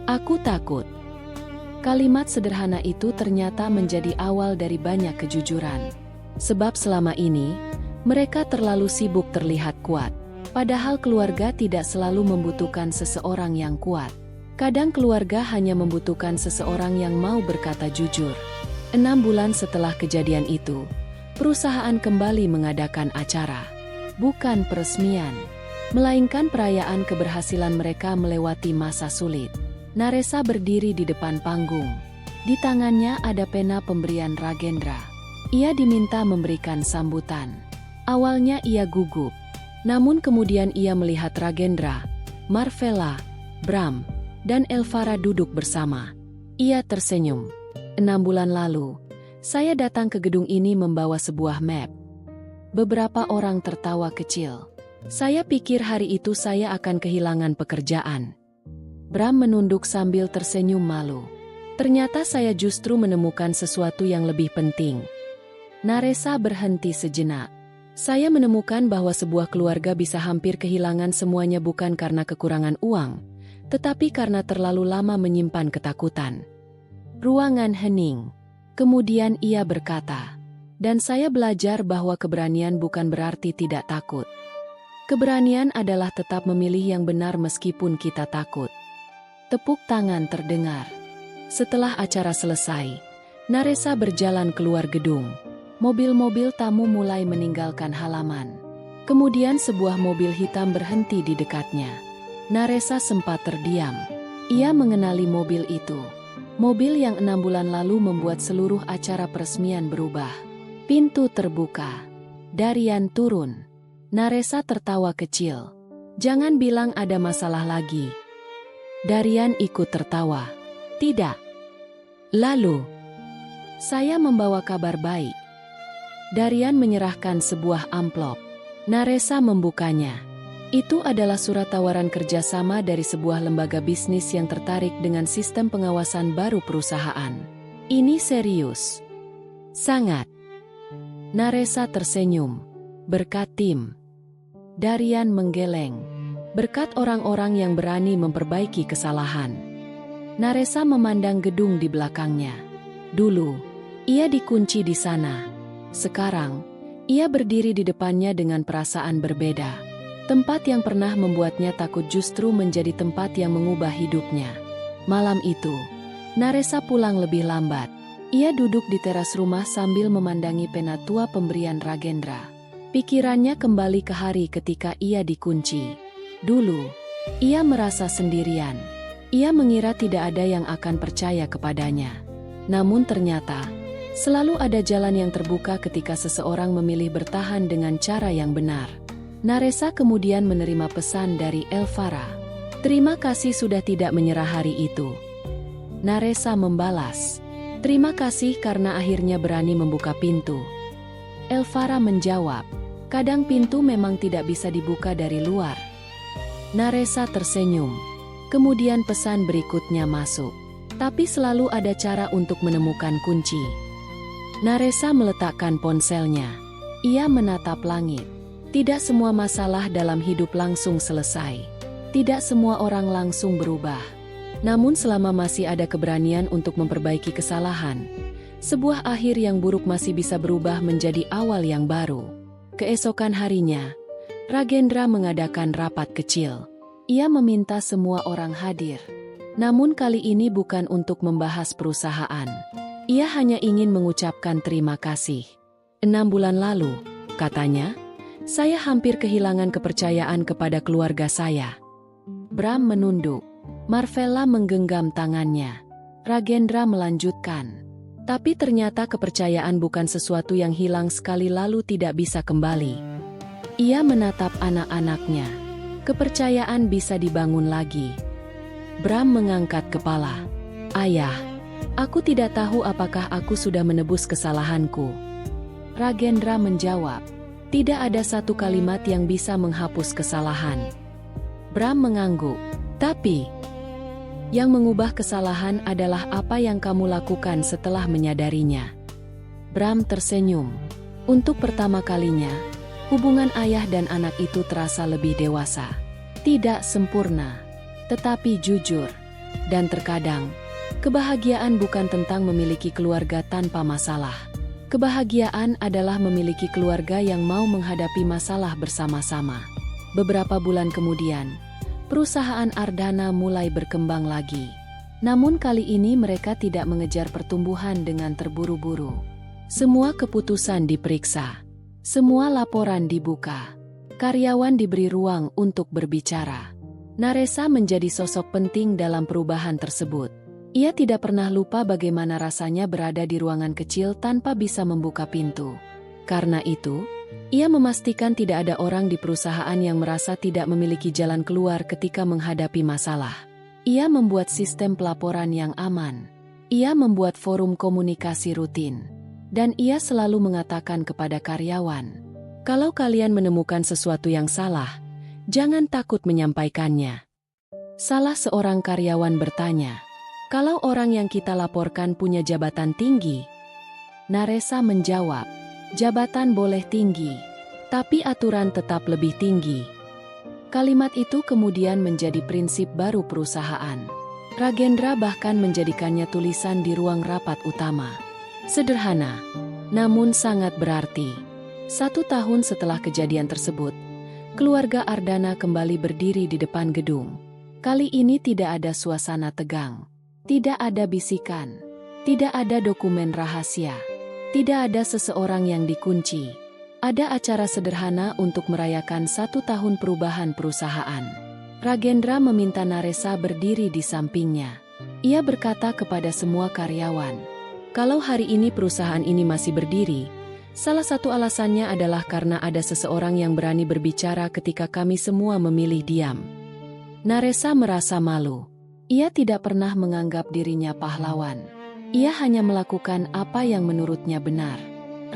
"Aku takut." Kalimat sederhana itu ternyata menjadi awal dari banyak kejujuran. Sebab selama ini, mereka terlalu sibuk terlihat kuat. Padahal keluarga tidak selalu membutuhkan seseorang yang kuat. Kadang keluarga hanya membutuhkan seseorang yang mau berkata jujur. 6 bulan setelah kejadian itu, perusahaan kembali mengadakan acara. Bukan peresmian, melainkan perayaan keberhasilan mereka melewati masa sulit. Naresa berdiri di depan panggung. Di tangannya ada pena pemberian Ragendra. Ia diminta memberikan sambutan. Awalnya ia gugup. Namun kemudian ia melihat Ragendra, Marvella, Bram, dan Elvara duduk bersama. Ia tersenyum. 6 bulan lalu, saya datang ke gedung ini membawa sebuah map. Beberapa orang tertawa kecil. Saya pikir hari itu saya akan kehilangan pekerjaan. Bram menunduk sambil tersenyum malu. Ternyata saya justru menemukan sesuatu yang lebih penting. Naresa berhenti sejenak. Saya menemukan bahwa sebuah keluarga bisa hampir kehilangan semuanya bukan karena kekurangan uang, tetapi karena terlalu lama menyimpan ketakutan. Ruangan hening. Kemudian ia berkata, "Dan saya belajar bahwa keberanian bukan berarti tidak takut. Keberanian adalah tetap memilih yang benar meskipun kita takut." Tepuk tangan terdengar. Setelah acara selesai, Naresa berjalan keluar gedung. Mobil-mobil tamu mulai meninggalkan halaman. Kemudian sebuah mobil hitam berhenti di dekatnya. Naresa sempat terdiam. Ia mengenali mobil itu. Mobil yang 6 bulan lalu membuat seluruh acara peresmian berubah. Pintu terbuka. Darian turun. Naresa tertawa kecil. "Jangan bilang ada masalah lagi." Darian ikut tertawa. "Tidak." "Lalu?" "Saya membawa kabar baik." Darian menyerahkan sebuah amplop. Naresa membukanya. Itu adalah surat tawaran kerjasama dari sebuah lembaga bisnis yang tertarik dengan sistem pengawasan baru perusahaan. "Ini serius." "Sangat." Naresa tersenyum. "Berkat tim." Darian menggeleng. "Berkat orang-orang yang berani memperbaiki kesalahan." Naresa memandang gedung di belakangnya. Dulu, ia dikunci di sana. Sekarang, ia berdiri di depannya dengan perasaan berbeda. Tempat yang pernah membuatnya takut justru menjadi tempat yang mengubah hidupnya. Malam itu, Naresa pulang lebih lambat. Ia duduk di teras rumah sambil memandangi pena tua pemberian Ragendra. Pikirannya kembali ke hari ketika ia dikunci. Dulu, ia merasa sendirian. Ia mengira tidak ada yang akan percaya kepadanya. Namun ternyata, selalu ada jalan yang terbuka ketika seseorang memilih bertahan dengan cara yang benar. Naresa kemudian menerima pesan dari Elvara. "Terima kasih sudah tidak menyerah hari itu." Naresa membalas, "Terima kasih karena akhirnya berani membuka pintu." Elvara menjawab, "Kadang pintu memang tidak bisa dibuka dari luar." Naresa tersenyum. Kemudian pesan berikutnya masuk. "Tapi selalu ada cara untuk menemukan kunci." Naresa meletakkan ponselnya. Ia menatap langit. Tidak semua masalah dalam hidup langsung selesai. Tidak semua orang langsung berubah. Namun selama masih ada keberanian untuk memperbaiki kesalahan, sebuah akhir yang buruk masih bisa berubah menjadi awal yang baru. Keesokan harinya, Ragendra mengadakan rapat kecil. Ia meminta semua orang hadir. Namun kali ini bukan untuk membahas perusahaan. Ia hanya ingin mengucapkan terima kasih. 6 bulan lalu, katanya, saya hampir kehilangan kepercayaan kepada keluarga saya. Bram menunduk. Marvella menggenggam tangannya. Ragendra melanjutkan. Tapi ternyata kepercayaan bukan sesuatu yang hilang sekali lalu tidak bisa kembali. Ia menatap anak-anaknya. Kepercayaan bisa dibangun lagi. Bram mengangkat kepala. Ayah, aku tidak tahu apakah aku sudah menebus kesalahanku. Ragendra menjawab, "Tidak ada satu kalimat yang bisa menghapus kesalahan." Bram mengangguk. "Tapi, yang mengubah kesalahan adalah apa yang kamu lakukan setelah menyadarinya." Bram tersenyum. Untuk pertama kalinya, hubungan ayah dan anak itu terasa lebih dewasa. Tidak sempurna, tetapi jujur. Dan terkadang, kebahagiaan bukan tentang memiliki keluarga tanpa masalah. Kebahagiaan adalah memiliki keluarga yang mau menghadapi masalah bersama-sama. Beberapa bulan kemudian, perusahaan Ardhana mulai berkembang lagi. Namun kali ini mereka tidak mengejar pertumbuhan dengan terburu-buru. Semua keputusan diperiksa. Semua laporan dibuka. Karyawan diberi ruang untuk berbicara. Naresa menjadi sosok penting dalam perubahan tersebut. Ia tidak pernah lupa bagaimana rasanya berada di ruangan kecil tanpa bisa membuka pintu. Karena itu, ia memastikan tidak ada orang di perusahaan yang merasa tidak memiliki jalan keluar ketika menghadapi masalah. Ia membuat sistem pelaporan yang aman. Ia membuat forum komunikasi rutin. Dan ia selalu mengatakan kepada karyawan, "Kalau kalian menemukan sesuatu yang salah, jangan takut menyampaikannya." Salah seorang karyawan bertanya, "Kalau orang yang kita laporkan punya jabatan tinggi?" Naresa menjawab, "Jabatan boleh tinggi, tapi aturan tetap lebih tinggi." Kalimat itu kemudian menjadi prinsip baru perusahaan. Ragendra bahkan menjadikannya tulisan di ruang rapat utama. Sederhana, namun sangat berarti. 1 tahun setelah kejadian tersebut, keluarga Ardhana kembali berdiri di depan gedung. Kali ini tidak ada suasana tegang. Tidak ada bisikan. Tidak ada dokumen rahasia. Tidak ada seseorang yang dikunci. Ada acara sederhana untuk merayakan 1 tahun perubahan perusahaan. Ragendra meminta Naresa berdiri di sampingnya. Ia berkata kepada semua karyawan, "Kalau hari ini perusahaan ini masih berdiri, salah satu alasannya adalah karena ada seseorang yang berani berbicara ketika kami semua memilih diam." Naresa merasa malu. Ia tidak pernah menganggap dirinya pahlawan. Ia hanya melakukan apa yang menurutnya benar.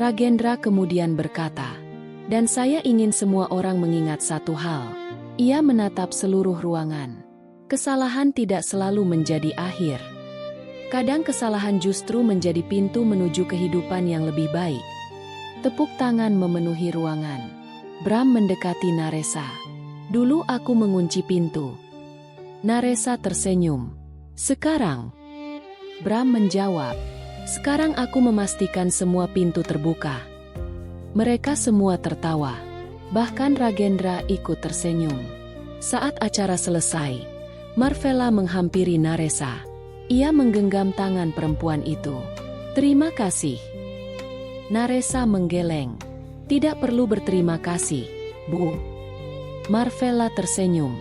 Ragendra kemudian berkata, "Dan saya ingin semua orang mengingat satu hal." Ia menatap seluruh ruangan. Kesalahan tidak selalu menjadi akhir. Kadang kesalahan justru menjadi pintu menuju kehidupan yang lebih baik. Tepuk tangan memenuhi ruangan. Bram mendekati Naresa. "Dulu aku mengunci pintu." Naresa tersenyum. "Sekarang?" Bram menjawab, "Sekarang aku memastikan semua pintu terbuka." Mereka semua tertawa. Bahkan Ragendra ikut tersenyum. Saat acara selesai, Marvella menghampiri Naresa. Ia menggenggam tangan perempuan itu. "Terima kasih." Naresa menggeleng. "Tidak perlu berterima kasih, Bu." Marvella tersenyum.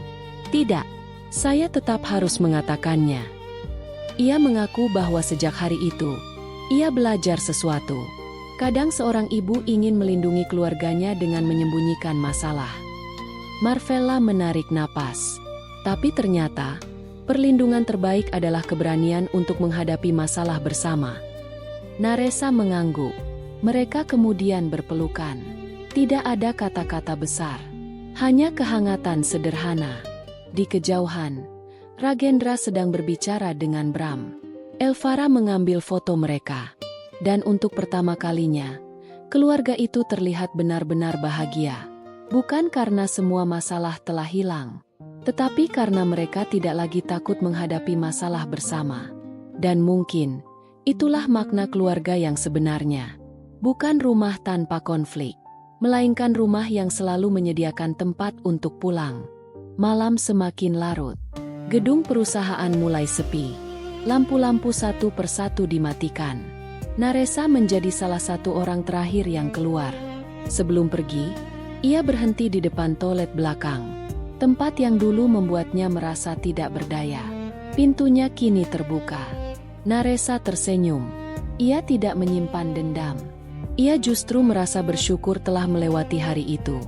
"Tidak. Saya tetap harus mengatakannya." Ia mengaku bahwa sejak hari itu, ia belajar sesuatu. Kadang seorang ibu ingin melindungi keluarganya dengan menyembunyikan masalah. Marvella menarik napas. Tapi ternyata, perlindungan terbaik adalah keberanian untuk menghadapi masalah bersama. Naresa mengangguk. Mereka kemudian berpelukan. Tidak ada kata-kata besar. Hanya kehangatan sederhana. Di kejauhan, Ragendra sedang berbicara dengan Bram. Elvara mengambil foto mereka. Dan untuk pertama kalinya, keluarga itu terlihat benar-benar bahagia. Bukan karena semua masalah telah hilang, tetapi karena mereka tidak lagi takut menghadapi masalah bersama. Dan mungkin, itulah makna keluarga yang sebenarnya. Bukan rumah tanpa konflik, melainkan rumah yang selalu menyediakan tempat untuk pulang. Malam semakin larut. Gedung perusahaan mulai sepi. Lampu-lampu satu persatu dimatikan. Naresa menjadi salah satu orang terakhir yang keluar. Sebelum pergi, ia berhenti di depan toilet belakang. Tempat yang dulu membuatnya merasa tidak berdaya. Pintunya kini terbuka. Naresa tersenyum. Ia tidak menyimpan dendam. Ia justru merasa bersyukur telah melewati hari itu.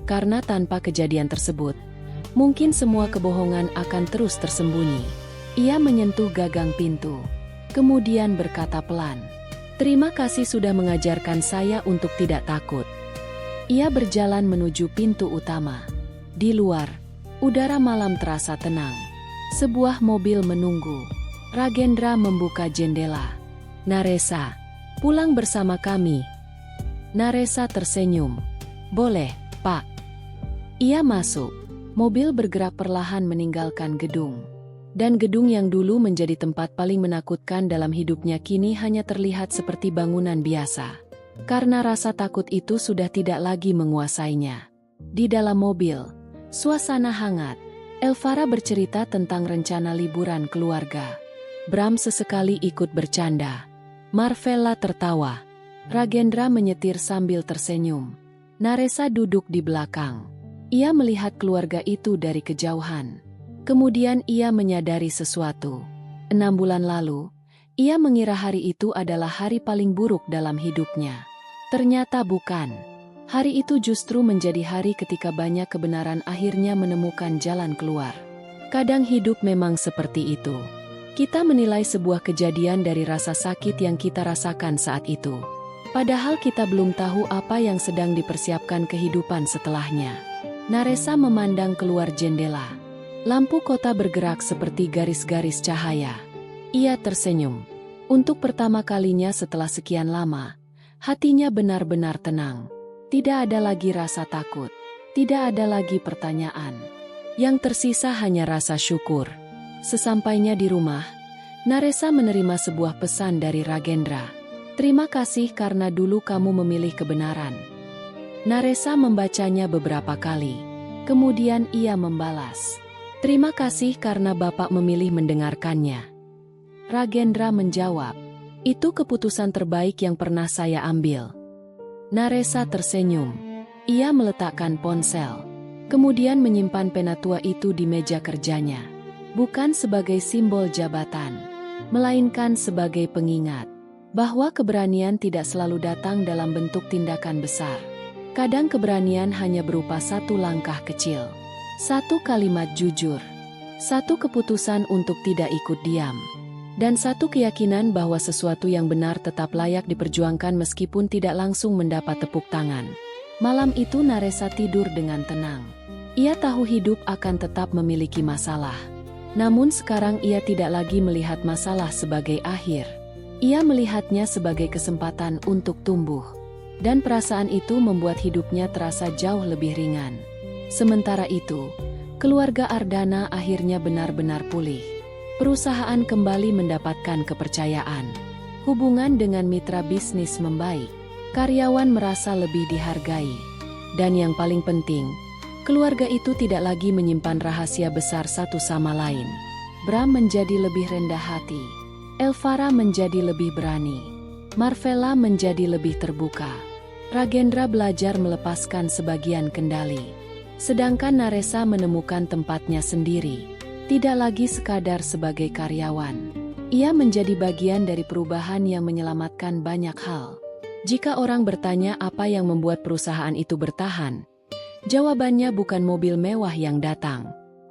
Karena tanpa kejadian tersebut, mungkin semua kebohongan akan terus tersembunyi. Ia menyentuh gagang pintu. Kemudian berkata pelan, Terima kasih sudah mengajarkan saya untuk tidak takut. Ia berjalan menuju pintu utama. Di luar, udara malam terasa tenang. Sebuah mobil menunggu. Ragendra membuka jendela. Naresa, pulang bersama kami. Naresa tersenyum. Boleh, Pak. Ia masuk. Mobil bergerak perlahan meninggalkan gedung. Dan gedung yang dulu menjadi tempat paling menakutkan dalam hidupnya kini hanya terlihat seperti bangunan biasa. Karena rasa takut itu sudah tidak lagi menguasainya. Di dalam mobil, suasana hangat. Elvara bercerita tentang rencana liburan keluarga. Bram sesekali ikut bercanda. Marvella tertawa. Ragendra menyetir sambil tersenyum. Naresa duduk di belakang. Ia melihat keluarga itu dari kejauhan. Kemudian ia menyadari sesuatu. 6 bulan lalu, ia mengira hari itu adalah hari paling buruk dalam hidupnya. Ternyata bukan. Hari itu justru menjadi hari ketika banyak kebenaran akhirnya menemukan jalan keluar. Kadang hidup memang seperti itu. Kita menilai sebuah kejadian dari rasa sakit yang kita rasakan saat itu. Padahal kita belum tahu apa yang sedang dipersiapkan kehidupan setelahnya. Naresa memandang keluar jendela. Lampu kota bergerak seperti garis-garis cahaya. Ia tersenyum. Untuk pertama kalinya setelah sekian lama, hatinya benar-benar tenang. Tidak ada lagi rasa takut. Tidak ada lagi pertanyaan. Yang tersisa hanya rasa syukur. Sesampainya di rumah, Naresa menerima sebuah pesan dari Ragendra. Terima kasih karena dulu kamu memilih kebenaran. Naresa membacanya beberapa kali. Kemudian ia membalas. Terima kasih karena Bapak memilih mendengarkannya. Ragendra menjawab. Itu keputusan terbaik yang pernah saya ambil. Naresa tersenyum. Ia meletakkan ponsel. Kemudian menyimpan pena tua itu di meja kerjanya. Bukan sebagai simbol jabatan, melainkan sebagai pengingat bahwa keberanian tidak selalu datang dalam bentuk tindakan besar. Kadang keberanian hanya berupa satu langkah kecil, satu kalimat jujur, satu keputusan untuk tidak ikut diam, dan satu keyakinan bahwa sesuatu yang benar tetap layak diperjuangkan meskipun tidak langsung mendapat tepuk tangan. Malam itu Naresa tidur dengan tenang. Ia tahu hidup akan tetap memiliki masalah. Namun sekarang ia tidak lagi melihat masalah sebagai akhir. Ia melihatnya sebagai kesempatan untuk tumbuh. Dan perasaan itu membuat hidupnya terasa jauh lebih ringan. Sementara itu, keluarga Ardana akhirnya benar-benar pulih. Perusahaan kembali mendapatkan kepercayaan. Hubungan dengan mitra bisnis membaik. Karyawan merasa lebih dihargai. Dan yang paling penting, keluarga itu tidak lagi menyimpan rahasia besar satu sama lain. Bram menjadi lebih rendah hati. Elvara menjadi lebih berani. Marvella menjadi lebih terbuka. Ragendra belajar melepaskan sebagian kendali. Sedangkan Naresa menemukan tempatnya sendiri. Tidak lagi sekadar sebagai karyawan. Ia menjadi bagian dari perubahan yang menyelamatkan banyak hal. Jika orang bertanya apa yang membuat perusahaan itu bertahan, jawabannya bukan mobil mewah yang datang,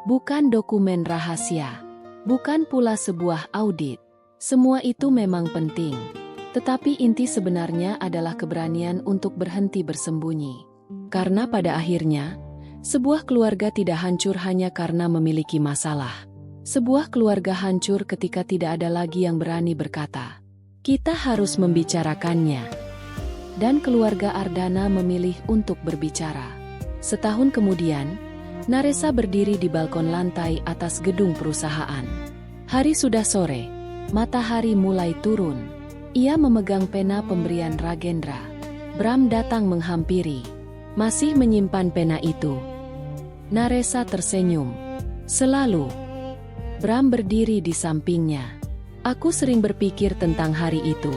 bukan dokumen rahasia, bukan pula sebuah audit. Semua itu memang penting, tetapi inti sebenarnya adalah keberanian untuk berhenti bersembunyi. Karena pada akhirnya, sebuah keluarga tidak hancur hanya karena memiliki masalah. Sebuah keluarga hancur ketika tidak ada lagi yang berani berkata, "Kita harus membicarakannya." Dan keluarga Ardana memilih untuk berbicara. Setahun kemudian, Naresa berdiri di balkon lantai atas gedung perusahaan. Hari sudah sore, matahari mulai turun. Ia memegang pena pemberian Ragendra. Bram datang menghampiri. Masih menyimpan pena itu? Naresa tersenyum. Selalu. Bram berdiri di sampingnya. Aku sering berpikir tentang hari itu.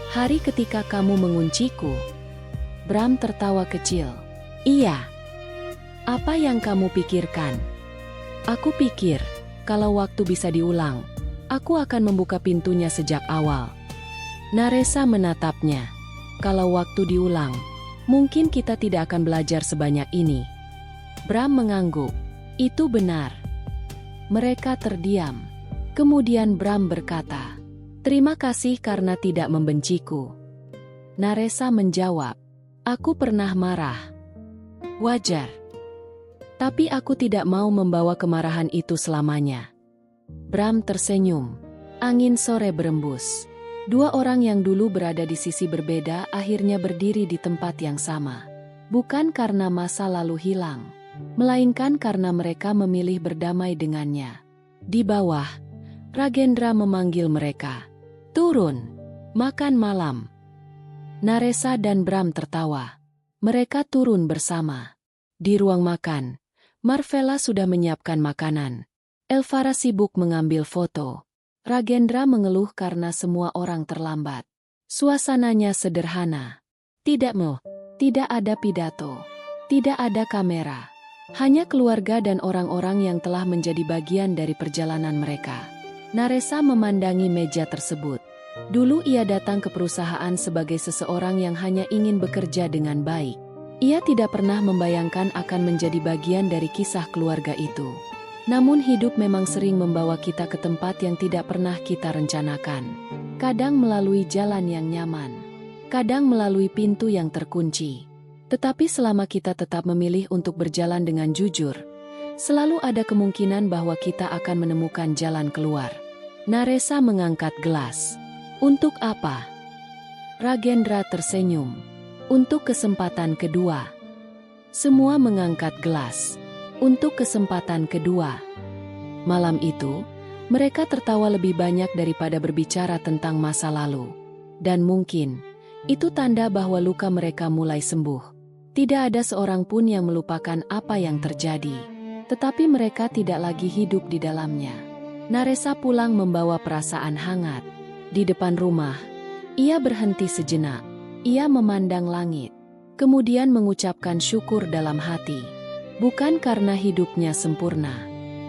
Hari ketika kamu mengunciku. Bram tertawa kecil. Iya. Apa yang kamu pikirkan? Aku pikir, kalau waktu bisa diulang, aku akan membuka pintunya sejak awal. Naresa menatapnya. Kalau waktu diulang, mungkin kita tidak akan belajar sebanyak ini. Bram mengangguk. Itu benar. Mereka terdiam. Kemudian Bram berkata, Terima kasih karena tidak membenciku. Naresa menjawab, aku pernah marah. Wajar. Tapi aku tidak mau membawa kemarahan itu selamanya. Bram tersenyum. Angin sore berembus. Dua orang yang dulu berada di sisi berbeda akhirnya berdiri di tempat yang sama. Bukan karena masa lalu hilang, melainkan karena mereka memilih berdamai dengannya. Di bawah, Ragendra memanggil mereka. Turun, makan malam. Naresa dan Bram tertawa. Mereka turun bersama. Di ruang makan, Marvella sudah menyiapkan makanan. Elvara sibuk mengambil foto. Ragendra mengeluh karena semua orang terlambat. Suasananya sederhana. Tidak ada pidato. Tidak ada kamera. Hanya keluarga dan orang-orang yang telah menjadi bagian dari perjalanan mereka. Naresa memandangi meja tersebut. Dulu ia datang ke perusahaan sebagai seseorang yang hanya ingin bekerja dengan baik. Ia tidak pernah membayangkan akan menjadi bagian dari kisah keluarga itu. Namun hidup memang sering membawa kita ke tempat yang tidak pernah kita rencanakan. Kadang melalui jalan yang nyaman, kadang melalui pintu yang terkunci. Tetapi selama kita tetap memilih untuk berjalan dengan jujur, selalu ada kemungkinan bahwa kita akan menemukan jalan keluar. Naresa mengangkat gelas. Untuk apa? Ragendra tersenyum. Untuk kesempatan kedua. Semua mengangkat gelas. Untuk kesempatan kedua. Malam itu, mereka tertawa lebih banyak daripada berbicara tentang masa lalu. Dan mungkin, itu tanda bahwa luka mereka mulai sembuh. Tidak ada seorang pun yang melupakan apa yang terjadi. Tetapi mereka tidak lagi hidup di dalamnya. Naresa pulang membawa perasaan hangat. Di depan rumah, ia berhenti sejenak. Ia memandang langit. Kemudian mengucapkan syukur dalam hati. Bukan karena hidupnya sempurna,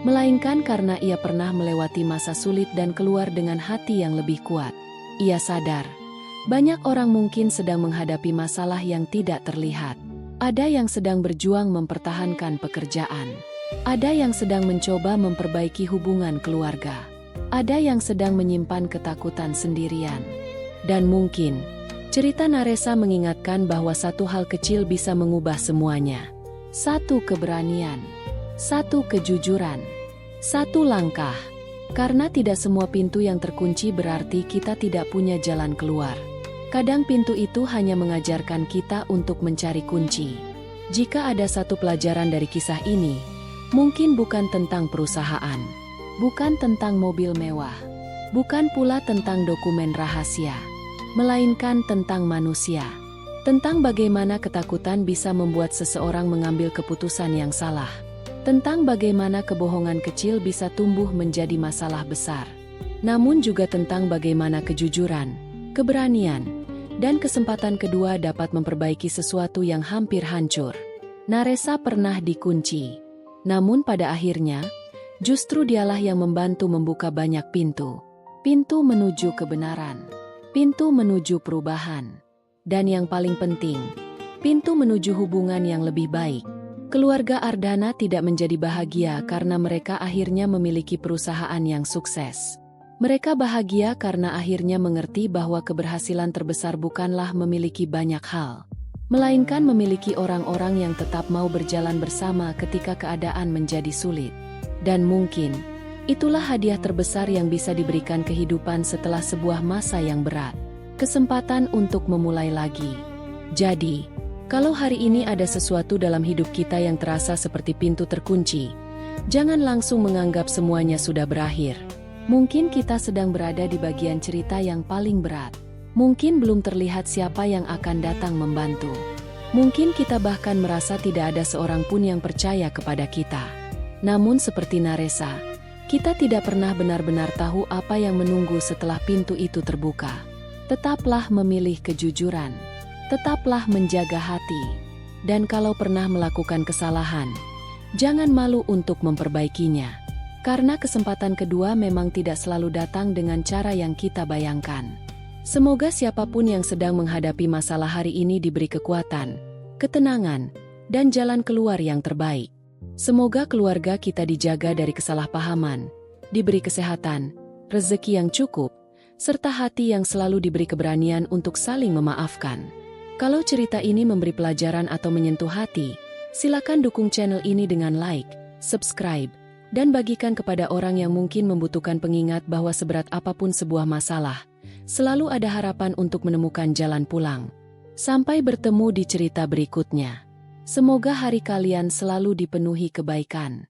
melainkan karena ia pernah melewati masa sulit dan keluar dengan hati yang lebih kuat. Ia sadar, banyak orang mungkin sedang menghadapi masalah yang tidak terlihat. Ada yang sedang berjuang mempertahankan pekerjaan. Ada yang sedang mencoba memperbaiki hubungan keluarga. Ada yang sedang menyimpan ketakutan sendirian. Dan mungkin, cerita Naresa mengingatkan bahwa satu hal kecil bisa mengubah semuanya. Satu keberanian. Satu kejujuran. Satu langkah. Karena tidak semua pintu yang terkunci berarti kita tidak punya jalan keluar. Kadang pintu itu hanya mengajarkan kita untuk mencari kunci. Jika ada satu pelajaran dari kisah ini, mungkin bukan tentang perusahaan, bukan tentang mobil mewah, bukan pula tentang dokumen rahasia, melainkan tentang manusia. Tentang bagaimana ketakutan bisa membuat seseorang mengambil keputusan yang salah. Tentang bagaimana kebohongan kecil bisa tumbuh menjadi masalah besar. Namun juga tentang bagaimana kejujuran, keberanian, dan kesempatan kedua dapat memperbaiki sesuatu yang hampir hancur. Naresa pernah dikunci. Namun pada akhirnya, justru dialah yang membantu membuka banyak pintu. Pintu menuju kebenaran. Pintu menuju perubahan. Dan yang paling penting, pintu menuju hubungan yang lebih baik. Keluarga Ardhana tidak menjadi bahagia karena mereka akhirnya memiliki perusahaan yang sukses. Mereka bahagia karena akhirnya mengerti bahwa keberhasilan terbesar bukanlah memiliki banyak hal, melainkan memiliki orang-orang yang tetap mau berjalan bersama ketika keadaan menjadi sulit. Dan mungkin, itulah hadiah terbesar yang bisa diberikan kehidupan setelah sebuah masa yang berat. Kesempatan untuk memulai lagi. Jadi, kalau hari ini ada sesuatu dalam hidup kita yang terasa seperti pintu terkunci, jangan langsung menganggap semuanya sudah berakhir. Mungkin kita sedang berada di bagian cerita yang paling berat. Mungkin belum terlihat siapa yang akan datang membantu. Mungkin kita bahkan merasa tidak ada seorang pun yang percaya kepada kita. Namun seperti Naresa, kita tidak pernah benar-benar tahu apa yang menunggu setelah pintu itu terbuka. Tetaplah memilih kejujuran. Tetaplah menjaga hati. Dan kalau pernah melakukan kesalahan, jangan malu untuk memperbaikinya. Karena kesempatan kedua memang tidak selalu datang dengan cara yang kita bayangkan. Semoga siapapun yang sedang menghadapi masalah hari ini diberi kekuatan, ketenangan, dan jalan keluar yang terbaik. Semoga keluarga kita dijaga dari kesalahpahaman, diberi kesehatan, rezeki yang cukup, serta hati yang selalu diberi keberanian untuk saling memaafkan. Kalau cerita ini memberi pelajaran atau menyentuh hati, silakan dukung channel ini dengan like, subscribe, dan bagikan kepada orang yang mungkin membutuhkan pengingat bahwa seberat apapun sebuah masalah, selalu ada harapan untuk menemukan jalan pulang. Sampai bertemu di cerita berikutnya. Semoga hari kalian selalu dipenuhi kebaikan.